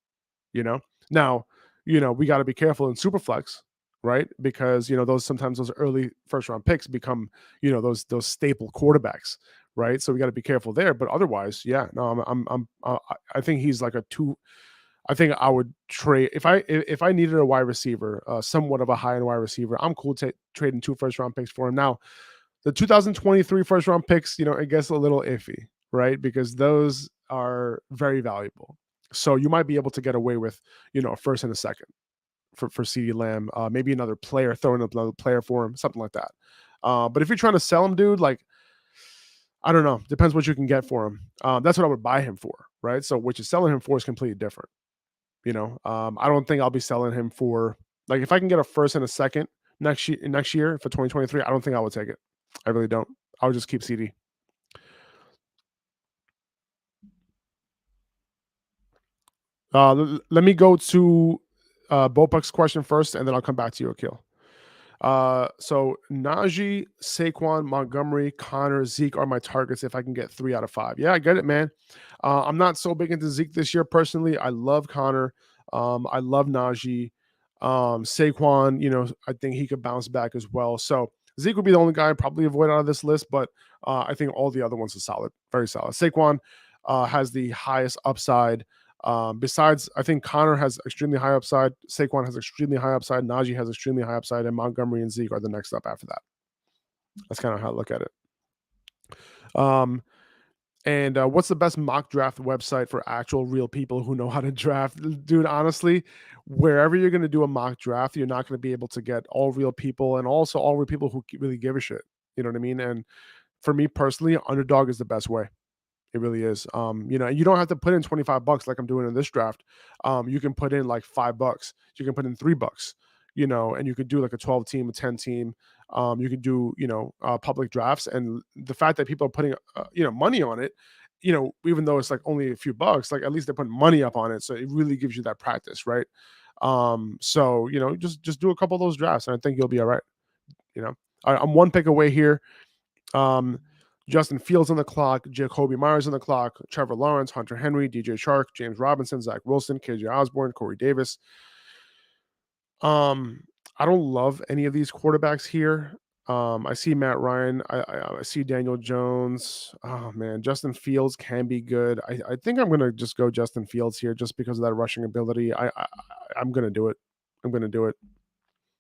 Now, we got to be careful in Superflex, right? Because sometimes those early first round picks become those staple quarterbacks, right? So we got to be careful there. But otherwise, yeah, no, I think he's like a 2. I think I would trade if I needed a wide receiver, somewhat of a high end wide receiver. I'm cool trading 2 first round picks for him. Now, the 2023 first round picks, it gets a little iffy, right? Because those are very valuable. So you might be able to get away with, a first and a second for CeeDee Lamb, maybe another player, throwing up another player for him, something like that. But if you're trying to sell him, dude, like, I don't know, depends what you can get for him. That's what I would buy him for, right? So what you're selling him for is completely different. I don't think I'll be selling him for, like, if I can get a first and a second next year for 2023, I don't think I would take it. I really don't. I would just keep CD. Let me go to Bopuk's question first, and then I'll come back to you, Akil. So Najee, Saquon, Montgomery, Connor, Zeke are my targets if I can get 3 out of 5. Yeah, I get it, man. I'm not so big into Zeke this year personally. I love Connor. I love Najee. Saquon, I think he could bounce back as well. So Zeke would be the only guy I'd probably avoid out of this list, but I think all the other ones are solid, very solid. Saquon has the highest upside. Besides, I think Connor has extremely high upside. Saquon has extremely high upside. Najee has extremely high upside, and Montgomery and Zeke are the next up after that. That's kind of how I look at it. And what's the best mock draft website for actual real people who know how to draft? Dude, honestly, wherever you're going to do a mock draft, you're not going to be able to get all real people and also all real people who really give a shit. You know what I mean? And for me personally, Underdog is the best way. It really is. You don't have to put in $25 like I'm doing in this draft. You can put in like $5. You can put in $3, and you could do like a 12 team, a 10 team. You could do, public drafts. And the fact that people are putting, money on it, even though it's like only a few bucks, like at least they're putting money up on it. So it really gives you that practice, right? So, just do a couple of those drafts and I think you'll be all right. I'm one pick away here. Justin Fields on the clock, Jacoby Myers on the clock, Trevor Lawrence, Hunter Henry, DJ Chark, James Robinson, Zach Wilson, KJ Osborne, Corey Davis. I don't love any of these quarterbacks here. I see Matt Ryan. I see Daniel Jones. Oh man, Justin Fields can be good. I think I'm gonna just go Justin Fields here just because of that rushing ability. I'm gonna do it. I'm gonna do it.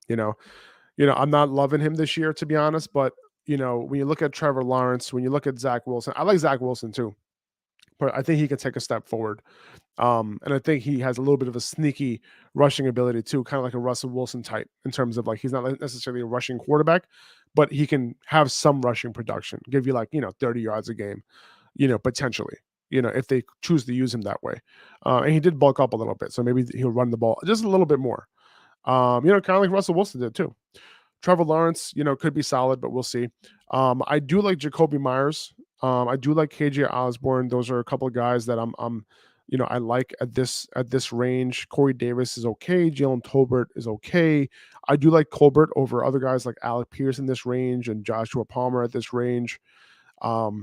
I'm not loving him this year, to be honest, but when you look at Trevor Lawrence, when you look at Zach Wilson, I like Zach Wilson too, but I think he can take a step forward. And I think he has a little bit of a sneaky rushing ability too, kind of like a Russell Wilson type in terms of like, he's not necessarily a rushing quarterback, but he can have some rushing production, give you like, 30 yards a game, potentially, if they choose to use him that way. And he did bulk up a little bit. So maybe he'll run the ball just a little bit more. Kind of like Russell Wilson did too. Trevor Lawrence, could be solid, but we'll see. I do like Jacoby Myers. I do like KJ Osborne. Those are a couple of guys that I like at this range. Corey Davis is okay. Jalen Tolbert is okay. I do like Colbert over other guys like Alec Pierce in this range and Joshua Palmer at this range. But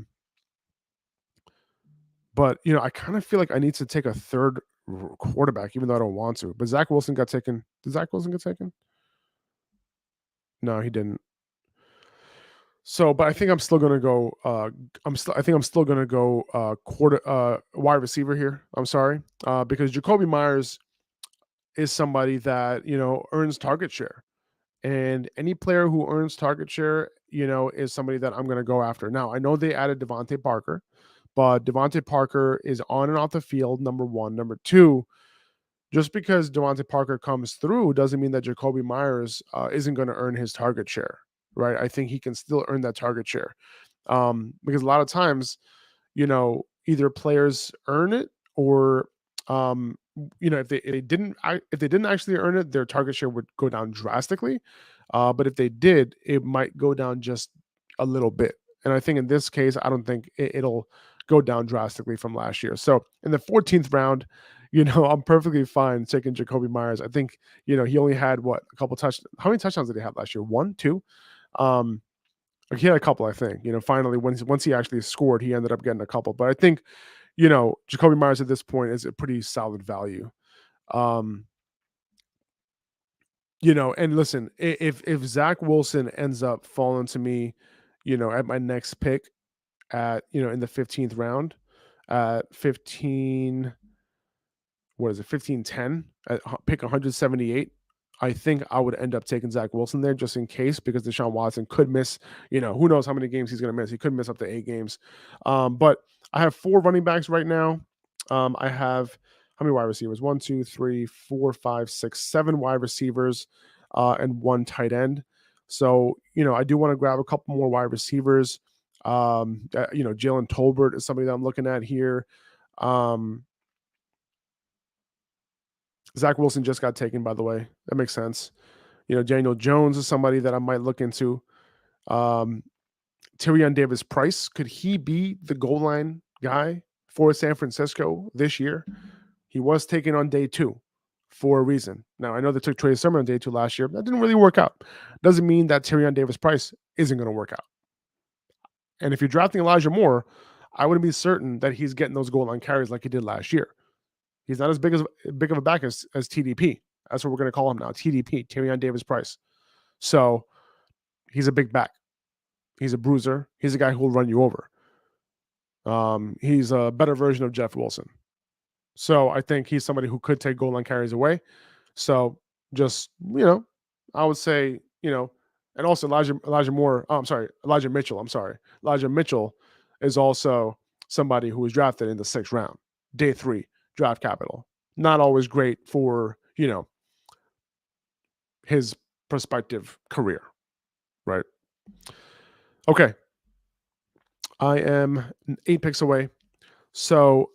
I kind of feel like I need to take a third quarterback, even though I don't want to. But Zach Wilson got taken. Did Zach Wilson get taken? No, he didn't. So, but I think I'm still gonna go. I think I'm still gonna go wide receiver here. I'm sorry, because Jacoby Myers is somebody that earns target share, and any player who earns target share, is somebody that I'm gonna go after. Now, I know they added Devontae Parker, but Devontae Parker is on and off the field. Number one, number two. Just because Devontae Parker comes through doesn't mean that Jacoby Myers isn't going to earn his target share, right? I think he can still earn that target share because a lot of times, either players earn it or if they didn't actually earn it, their target share would go down drastically. But if they did, it might go down just a little bit. And I think in this case, I don't think it'll go down drastically from last year. So in the 14th round, I'm perfectly fine taking Jacoby Myers. I think, he only had a couple touchdowns. How many touchdowns did he have last year? One, two? He had a couple, I think. Finally, once he actually scored, he ended up getting a couple. But I think, Jacoby Myers at this point is a pretty solid value. Um, and listen, if Zach Wilson ends up falling to me, at my next pick at, in the 15th round, at 15, what is it, 1510 at pick 178. I think I would end up taking Zach Wilson there just in case, because Deshaun Watson could miss, who knows how many games he's going to miss. He could miss up to 8 games. But I have 4 running backs right now. I have how many wide receivers? 1, 2, 3, 4, 5, 6, 7 wide receivers, and 1 tight end. So, I do want to grab a couple more wide receivers. Jalen Tolbert is somebody that I'm looking at here. Zach Wilson just got taken, by the way. That makes sense. Daniel Jones is somebody that I might look into. Tyrion Davis-Price, could he be the goal line guy for San Francisco this year? He was taken on day 2 for a reason. Now, I know they took Trey Sermon on day 2 last year. That didn't really work out. Doesn't mean that Tyrion Davis-Price isn't going to work out. And if you're drafting Elijah Moore, I wouldn't be certain that he's getting those goal line carries like he did last year. He's not as big of a back as TDP. That's what we're going to call him now, TDP, Tyrion Davis-Price. So he's a big back. He's a bruiser. He's a guy who will run you over. He's a better version of Jeff Wilson. So I think he's somebody who could take goal line carries away. So just, I would say, and also Elijah Mitchell. Elijah Mitchell is also somebody who was drafted in the 6th round, day 3 draft capital. Not always great for, his prospective career, right? Okay. I am 8 picks away. So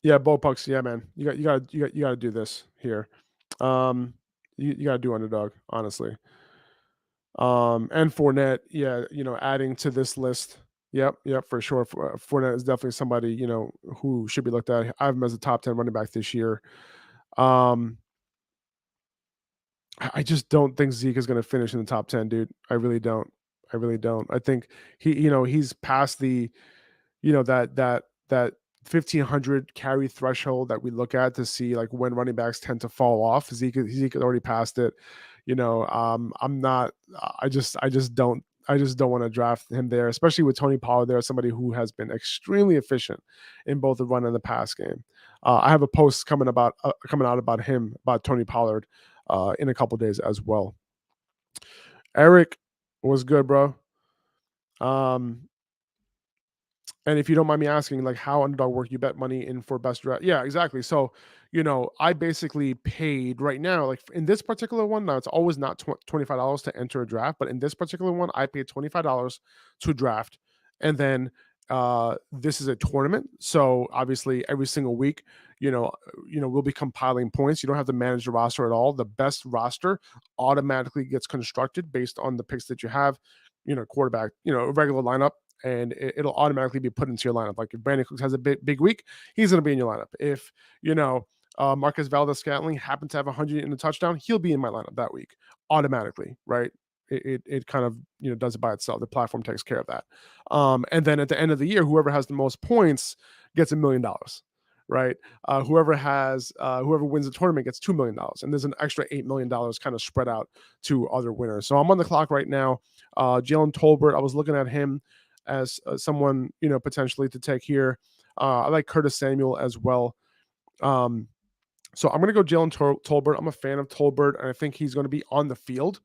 yeah, Bullpucks, yeah, man. You got to do this here. You got to do Underdog, honestly. And Fournette, yeah, adding to this list. Yep, for sure. Fournette is definitely somebody, who should be looked at. I have him as a top 10 running back this year. I just don't think Zeke is going to finish in the top 10, dude. I really don't. I think he's past the, that 1,500 carry threshold that we look at to see like when running backs tend to fall off. Zeke already passed it. I'm not. I just don't want to draft him there, especially with Tony Pollard there, somebody who has been extremely efficient in both the run and the pass game. I have a post coming out about him, about Tony Pollard, in a couple days as well. Eric, was good, bro. And if you don't mind me asking, like, how Underdog work, you bet money in for best draft. Yeah, exactly. So, I basically paid right now, like in this particular one, now it's always not $25 to enter a draft, but in this particular one, I paid $25 to draft. And then this is a tournament. So obviously every single week, we'll be compiling points. You don't have to manage the roster at all. The best roster automatically gets constructed based on the picks that you have, quarterback, a regular lineup. And it'll automatically be put into your lineup. Like if Brandon Cooks has a big week, he's going to be in your lineup. If, Marcus Valdes-Scantling happened to have 100 in a touchdown, he'll be in my lineup that week automatically, right? It kind of, does it by itself. The platform takes care of that. And then at the end of the year, whoever has the most points gets $1 million, right? Whoever wins the tournament gets $2 million. And there's an extra $8 million kind of spread out to other winners. So I'm on the clock right now. Jalen Tolbert, I was looking at him as someone, potentially to take here. I like Curtis Samuel as well. So I'm going to go Jalen Tolbert. I'm a fan of Tolbert, and I think he's going to be on the field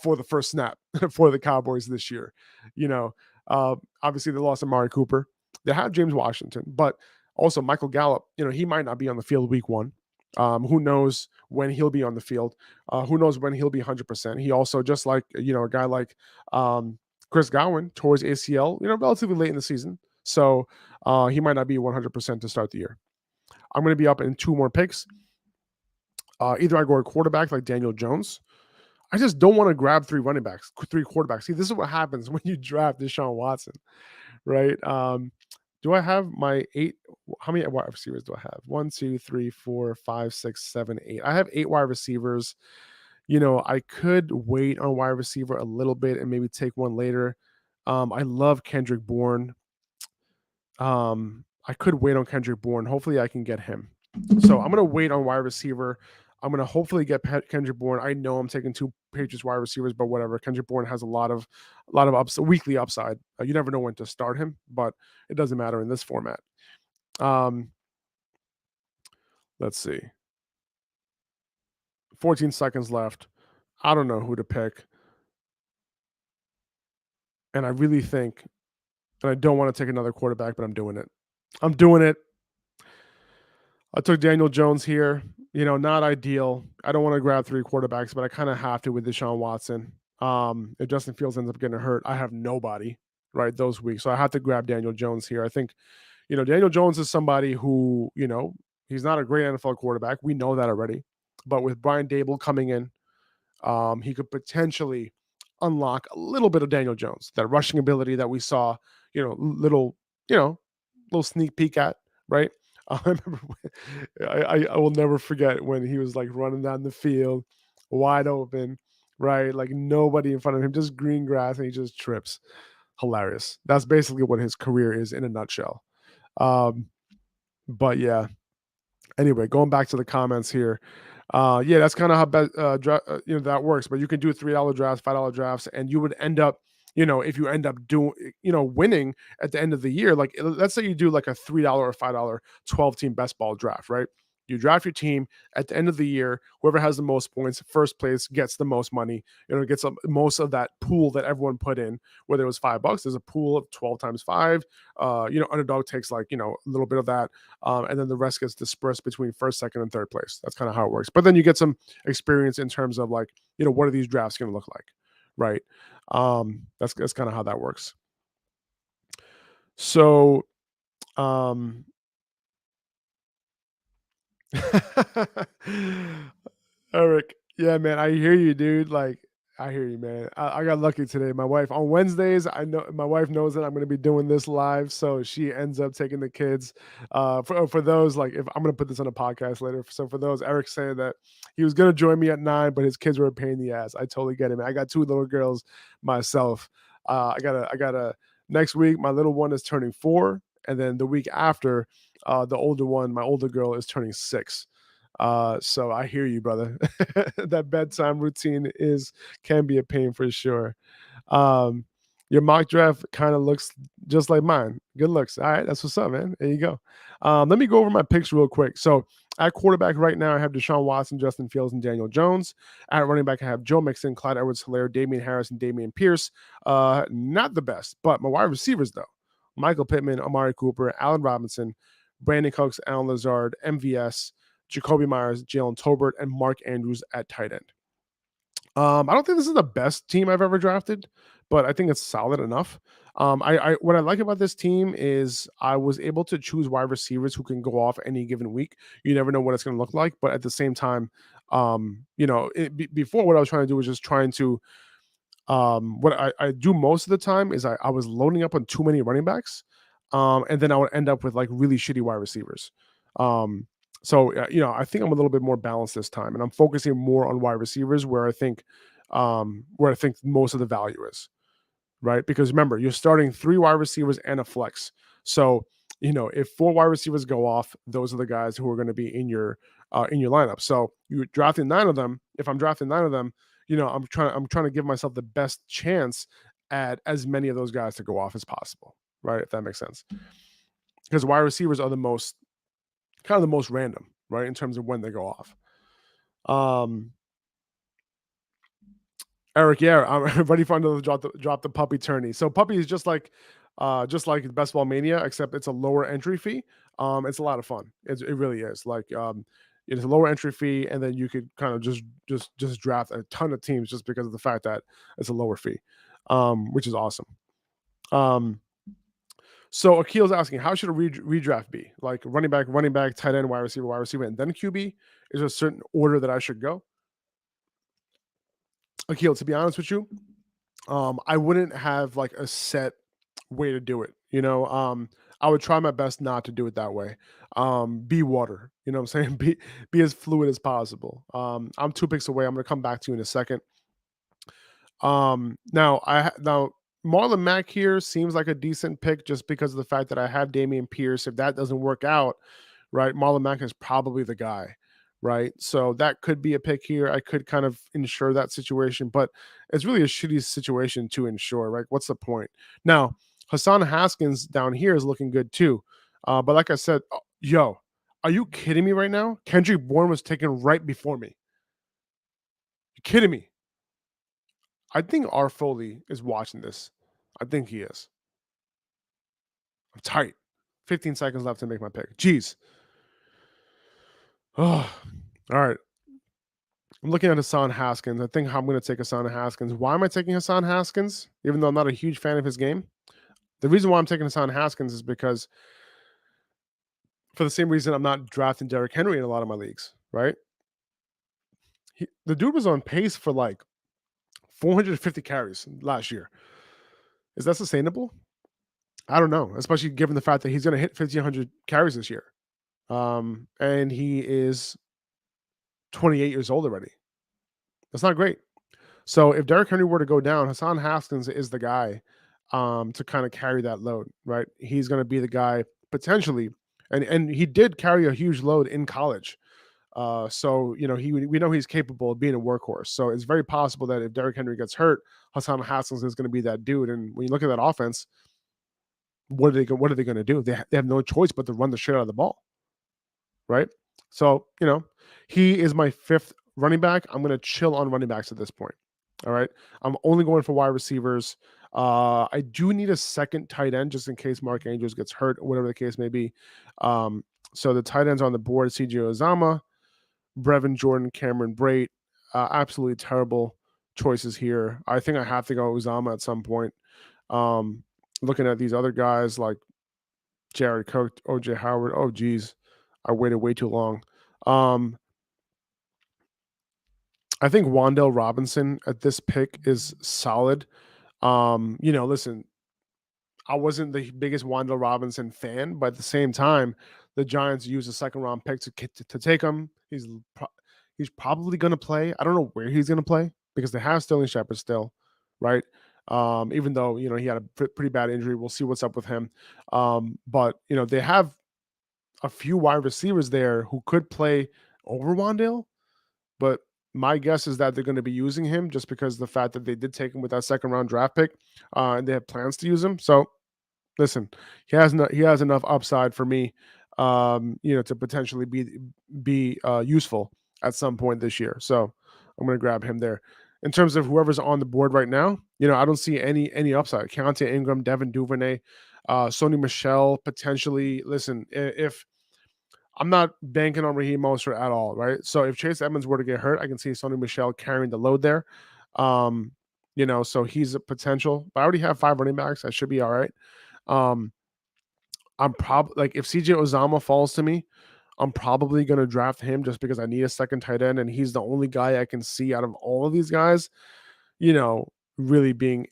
for the first snap for the Cowboys this year. Obviously they lost Amari Cooper. They have James Washington, but also Michael Gallup, he might not be on the field week 1. Who knows when he'll be on the field? Who knows when he'll be 100%? He also, just like, a guy like Chris Godwin, tore his ACL, relatively late in the season. So he might not be 100% to start the year. I'm going to be up in 2 more picks. Either I go a quarterback like Daniel Jones. I just don't want to grab 3 running backs, 3 quarterbacks. See, this is what happens when you draft Deshaun Watson, right? Do I have my 8? How many wide receivers do I have? 1, 2, 3, 4, 5, 6, 7, 8. I have 8 wide receivers. I could wait on wide receiver a little bit and maybe take one later. I love Kendrick Bourne. I could wait on Kendrick Bourne. Hopefully I can get him. So I'm going to wait on wide receiver. I'm going to hopefully get Kendrick Bourne. I know I'm taking 2 Patriots wide receivers, but whatever. Kendrick Bourne has a lot of weekly upside. You never know when to start him, but it doesn't matter in this format. Let's see. 14 seconds left. I don't know who to pick. And I really think, and I don't want to take another quarterback, but I'm doing it. I took Daniel Jones here. Not ideal. I don't want to grab 3 quarterbacks, but I kind of have to with Deshaun Watson. If Justin Fields ends up getting hurt, I have nobody, right, those weeks. So I have to grab Daniel Jones here. I think, Daniel Jones is somebody who, he's not a great NFL quarterback. We know that already. But with Brian Dable coming in, he could potentially unlock a little bit of Daniel Jones, that rushing ability that we saw, little sneak peek at, right? I remember I will never forget when he was like running down the field, wide open, right? Like nobody in front of him, just green grass, and he just trips. Hilarious. That's basically what his career is in a nutshell. But yeah. Anyway, going back to the comments here. Yeah, that's kind of how that works. But you can do $3 drafts, $5 drafts, and you would end up, if you end up doing, winning at the end of the year. Like let's say you do like a $3 or $5 12-team best ball draft, right? You draft your team at the end of the year. Whoever has the most points, first place gets the most money. Gets most of that pool that everyone put in. Whether it was $5, there's a pool of 12 times 5. Underdog takes like a little bit of that, and then the rest gets dispersed between first, second, and third place. That's kind of how it works. But then you get some experience in terms of like what are these drafts going to look like, right? That's kind of how that works. So, Eric, yeah, man, I hear you, dude. Like, I hear you, man. I got lucky today. My wife on Wednesdays, I know my wife knows that I'm going to be doing this live, so she ends up taking the kids. For those, like, if I'm going to put this on a podcast later. So for those, Eric saying that he was going to join me at 9, but his kids were a pain in the ass. I totally get it, man. I got 2 little girls myself. I got a next week. My little one is turning 4, and then the week after, the older one, my older girl, is turning 6. So I hear you, brother. That bedtime routine can be a pain for sure. Your mock draft kind of looks just like mine. Good looks. All right, that's what's up, man. There you go. Let me go over my picks real quick. So at quarterback right now, I have Deshaun Watson, Justin Fields, and Daniel Jones. At running back, I have Joe Mixon, Clyde Edwards-Helaire, Damian Harris, and Damian Pierce. Not the best, but my wide receivers though: Michael Pittman, Amari Cooper, Allen Robinson, Brandon Cooks, Allen Lazard, MVS, Jacoby Myers, Jalen Tolbert, and Mark Andrews at tight end. I don't think this is the best team I've ever drafted, but I think it's solid enough. What I like about this team is I was able to choose wide receivers who can go off any given week. You never know what it's going to look like, but at the same time, before what I was trying to do was just trying to what I do most of the time is I was loading up on too many running backs, and then I would end up with like really shitty wide receivers. So I think I'm a little bit more balanced this time, and I'm focusing more on wide receivers where I think most of the value is, right? Because remember, you're starting 3 wide receivers and a flex. So if 4 wide receivers go off, those are the guys who are going to be in your lineup. So you're drafting 9 of them. If I'm drafting 9 of them, I'm trying to give myself the best chance at as many of those guys to go off as possible, right? If that makes sense, because wide receivers are the most random, right, in terms of when they go off. Eric, yeah, I'm ready for another drop the puppy tourney. So puppy is just like Best Ball Mania, except it's a lower entry fee. It's a lot of fun. It really is. Like it's a lower entry fee, and then you could kind of just draft a ton of teams just because of the fact that it's a lower fee, which is awesome. So Akil's asking, how should a redraft be? Like running back, tight end, wide receiver, and then QB? Is there a certain order that I should go? Akil, to be honest with you, I wouldn't have like a set way to do it. I would try my best not to do it that way. Be water. You know what I'm saying? Be as fluid as possible. I'm 2 picks away. I'm gonna come back to you in a second. Now Marlon Mack here seems like a decent pick just because of the fact that I have Damian Pierce. If that doesn't work out, right, Marlon Mack is probably the guy, right? So that could be a pick here. I could kind of ensure that situation, but it's really a shitty situation to ensure, right? What's the point? Now, Hassan Haskins down here is looking good too. But like I said, yo, are you kidding me right now? Kendrick Bourne was taken right before me. You kidding me? I think R. Foley is watching this. I think he is. I'm tight. 15 seconds left to make my pick. Jeez. Oh, all right. I'm looking at Hassan Haskins. I think I'm going to take Hassan Haskins. Why am I taking Hassan Haskins? Even though I'm not a huge fan of his game. The reason why I'm taking Hassan Haskins is because for the same reason I'm not drafting Derrick Henry in a lot of my leagues, right? The dude was on pace for like 450 carries last year. Is that sustainable? I don't know, especially given the fact that he's going to hit 1,500 carries this year. And he is 28 years old already. That's not great. So if Derrick Henry were to go down, Hassan Haskins is the guy to kind of carry that load, right? He's going to be the guy potentially, and he did carry a huge load in college. So we know he's capable of being a workhorse. So it's very possible that if Derrick Henry gets hurt, Hassan Haskins is going to be that dude. And when you look at that offense, what are they going to do? They have no choice but to run the shit out of the ball, right? So he is my 5th running back. I'm going to chill on running backs at this point. All right. I'm only going for wide receivers. I do need a second tight end just in case Mark Andrews gets hurt or whatever the case may be. So the tight ends on the board: CJ Uzomah, Brevin Jordan, Cameron Brate. Absolutely terrible choices here. I think I have to go Uzomah at some point. Looking at these other guys like Jared Cook, OJ Howard. Oh, geez. I waited way too long. I think Wan'Dale Robinson at this pick is solid. Listen, I wasn't the biggest Wan'Dale Robinson fan, but at the same time, the Giants used a second round pick to take him. He's probably going to play. I don't know where he's going to play because they have Sterling Shepard still, right? Even though he had a pretty bad injury, we'll see what's up with him. But they have a few wide receivers there who could play over Wan'Dale, but my guess is that they're going to be using him just because of the fact that they did take him with that second round draft pick, and they have plans to use him. So listen, he has enough upside for me, to potentially be useful at some point this year. So I'm going to grab him there. In terms of whoever's on the board right now, I don't see any upside. Keontae Ingram, Devin Duvernay, Sony Michel potentially. Listen, if I'm not banking on Raheem Mostert at all, right? So if Chase Edmonds were to get hurt, I can see Sony Michel carrying the load there. So he's a potential. But I already have 5 running backs. I should be all right. I'm probably like if CJ Uzomah falls to me, I'm probably going to draft him just because I need a second tight end, and he's the only guy I can see out of all of these guys, really being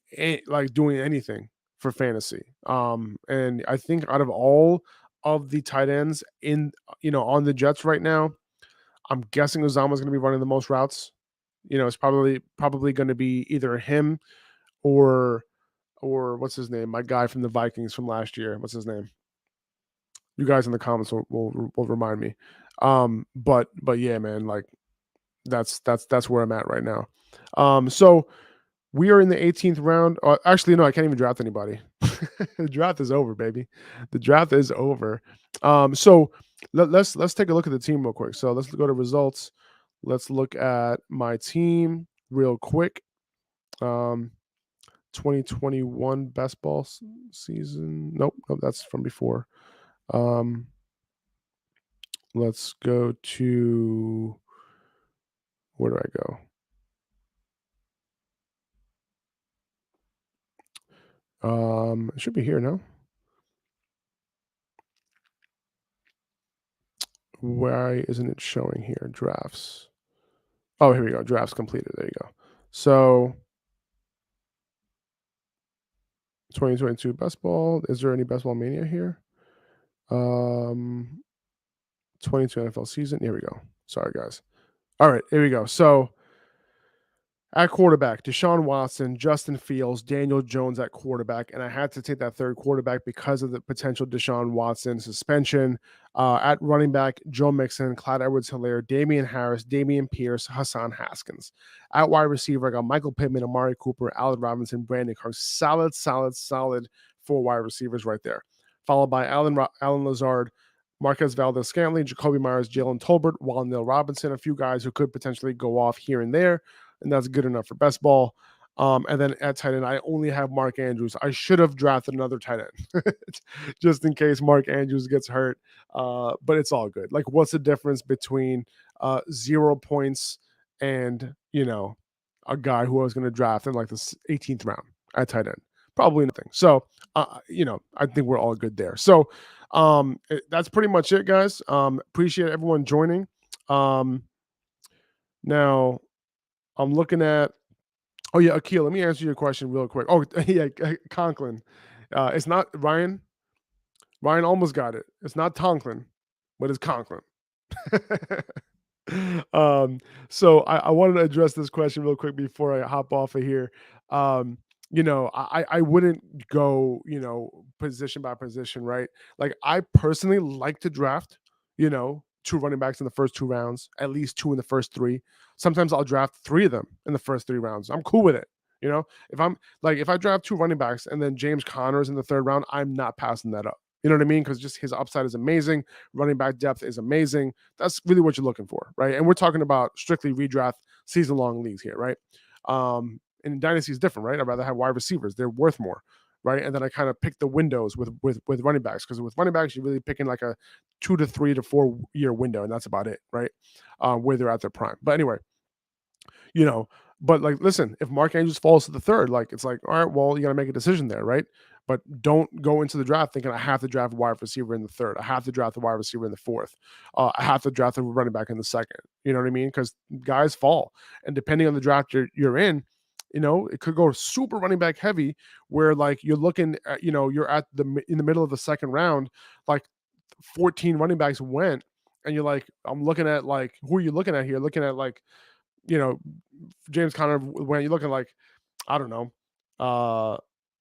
like doing anything for fantasy. And I think out of all of the tight ends on the Jets right now, I'm guessing Uzomah's going to be running the most routes. It's probably going to be either him or what's his name? My guy from the Vikings from last year. What's his name? You guys in the comments will remind me. But yeah, man, like that's where I'm at right now. So we are in the 18th round. Actually, no, I can't even draft anybody. The draft is over, baby. The draft is over. So let's take a look at the team real quick. So let's go to results. Let's look at my team real quick. 2021 best ball season. Nope, that's from before. Let's go to where do I go? It should be here now. why isn't it showing here? Drafts. Oh, here we go. Drafts completed. There you go. So 2022 best ball. Is there any best ball mania here? 22 NFL season. Here we go. Sorry, guys. All right, here we go. So at quarterback, Deshaun Watson, Justin Fields, Daniel Jones at quarterback. And I had to take that third quarterback because of the potential Deshaun Watson suspension. At running back, Joe Mixon, Clyde Edwards-Helaire, Damian Harris, Damian Pierce, Hassan Haskins. At wide receiver, I got Michael Pittman, Amari Cooper, Allen Robinson, Brandon Cooks. Solid 4 wide receivers right there. Followed by Allen Lazard, Marquez Valdez-Scantling, Jacoby Myers, Jalen Tolbert, Wan'Dale Robinson, a few guys who could potentially go off here and there. And that's good enough for best ball. And then at tight end, I only have Mark Andrews. I should have drafted another tight end just in case Mark Andrews gets hurt. But it's all good. Like, what's the difference between 0 points and, a guy who I was going to draft in like the 18th round at tight end? Probably nothing. So, I think we're all good there. So that's pretty much it, guys. Appreciate everyone joining. Now, I'm looking at, oh yeah, Akil, let me answer your question real quick. Oh yeah, Conklin. It's not Ryan. Ryan almost got it. It's not Tonklin, but it's Conklin. So I wanted to address this question real quick before I hop off of here. I wouldn't go, position by position, right? Like, I personally like to draft, 2 running backs in the first 2 rounds, at least 2 in the first 3. Sometimes I'll draft 3 of them in the first 3 rounds. I'm cool with it. If I draft 2 running backs and then James Conner's in the 3rd round, I'm not passing that up. You know what I mean? Because just his upside is amazing. Running back depth is amazing. That's really what you're looking for, right? And we're talking about strictly redraft season-long leagues here, right? And Dynasty is different, right? I'd rather have wide receivers. They're worth more, right? And then I kind of pick the windows with running backs, because with running backs, you're really picking like a 2 to 3 to 4 year window, and that's about it, right? Where they're at their prime. But anyway, but like, listen, if Mark Andrews falls to the 3rd, like, it's like, all right, well, you got to make a decision there, right? But don't go into the draft thinking I have to draft a wide receiver in the 3rd. I have to draft a wide receiver in the 4th. I have to draft a running back in the 2nd. You know what I mean? Because guys fall, and depending on the draft you're in, it could go super running back heavy, where like you're looking at, you're in the middle of the 2nd round, like 14 running backs went, and you're like, I'm looking at, like, who are you looking at here? Looking at, like, James Conner, when you're looking like, I don't know,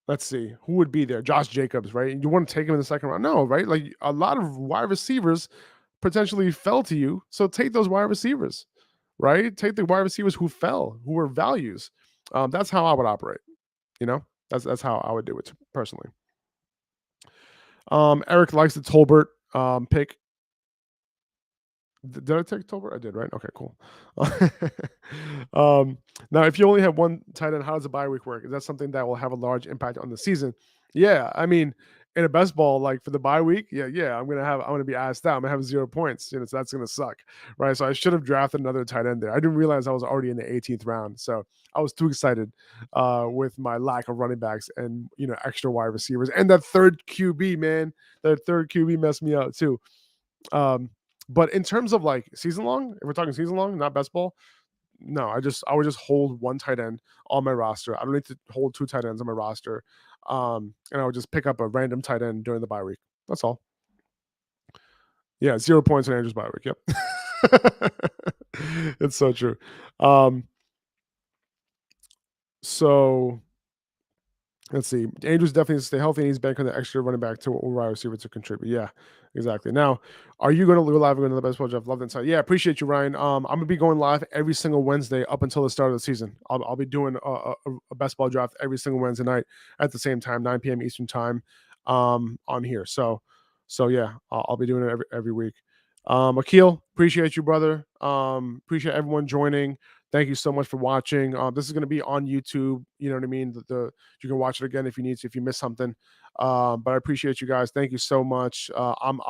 let's see, who would be there? Josh Jacobs, right? You want to take him in the 2nd round? No, right? Like, a lot of wide receivers potentially fell to you, so take those wide receivers, right? Take the wide receivers who fell, who were values. That's how I would operate. That's how I would do it personally. Eric likes the Tolbert pick. Did I take Tolbert? I did, right? Okay, cool. Now, if you only have 1 tight end, how does the bye week work? Is that something that will have a large impact on the season? Yeah, I mean, in a best ball, like, for the bye week, yeah, I'm gonna be asked out. I'm gonna have 0 points, so that's gonna suck, right? So I should have drafted another tight end there. I didn't realize I was already in the 18th round, so I was too excited with my lack of running backs and extra wide receivers, and that 3rd QB, man. That 3rd QB messed me up too. But in terms of like season long, if we're talking season long, not best ball, no, I would just hold 1 tight end on my roster. I don't need to hold 2 tight ends on my roster. And I would just pick up a random tight end during the bye week. That's all. Yeah, 0 points on Andrew's bye week. Yep. It's so true. So let's see. Andrews definitely needs to stay healthy, and he's banking the extra running back to wide receiver to contribute. Yeah, exactly. Now, are you going to go live and go to the best ball draft? Love that side. Yeah, appreciate you, Ryan. I'm going to be going live every single Wednesday up until the start of the season. I'll be doing a best ball draft every single Wednesday night at the same time, 9 p.m. Eastern time, on here. So yeah, I'll be doing it every week. Akil, appreciate you, brother. Appreciate everyone joining. Thank you so much for watching. This is going to be on YouTube. You know what I mean? You can watch it again if you need to, if you miss something. But I appreciate you guys. Thank you so much. I'm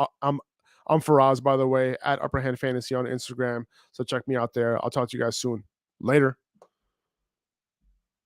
Faraz, by the way, at UpperHand Fantasy on Instagram. So check me out there. I'll talk to you guys soon. Later.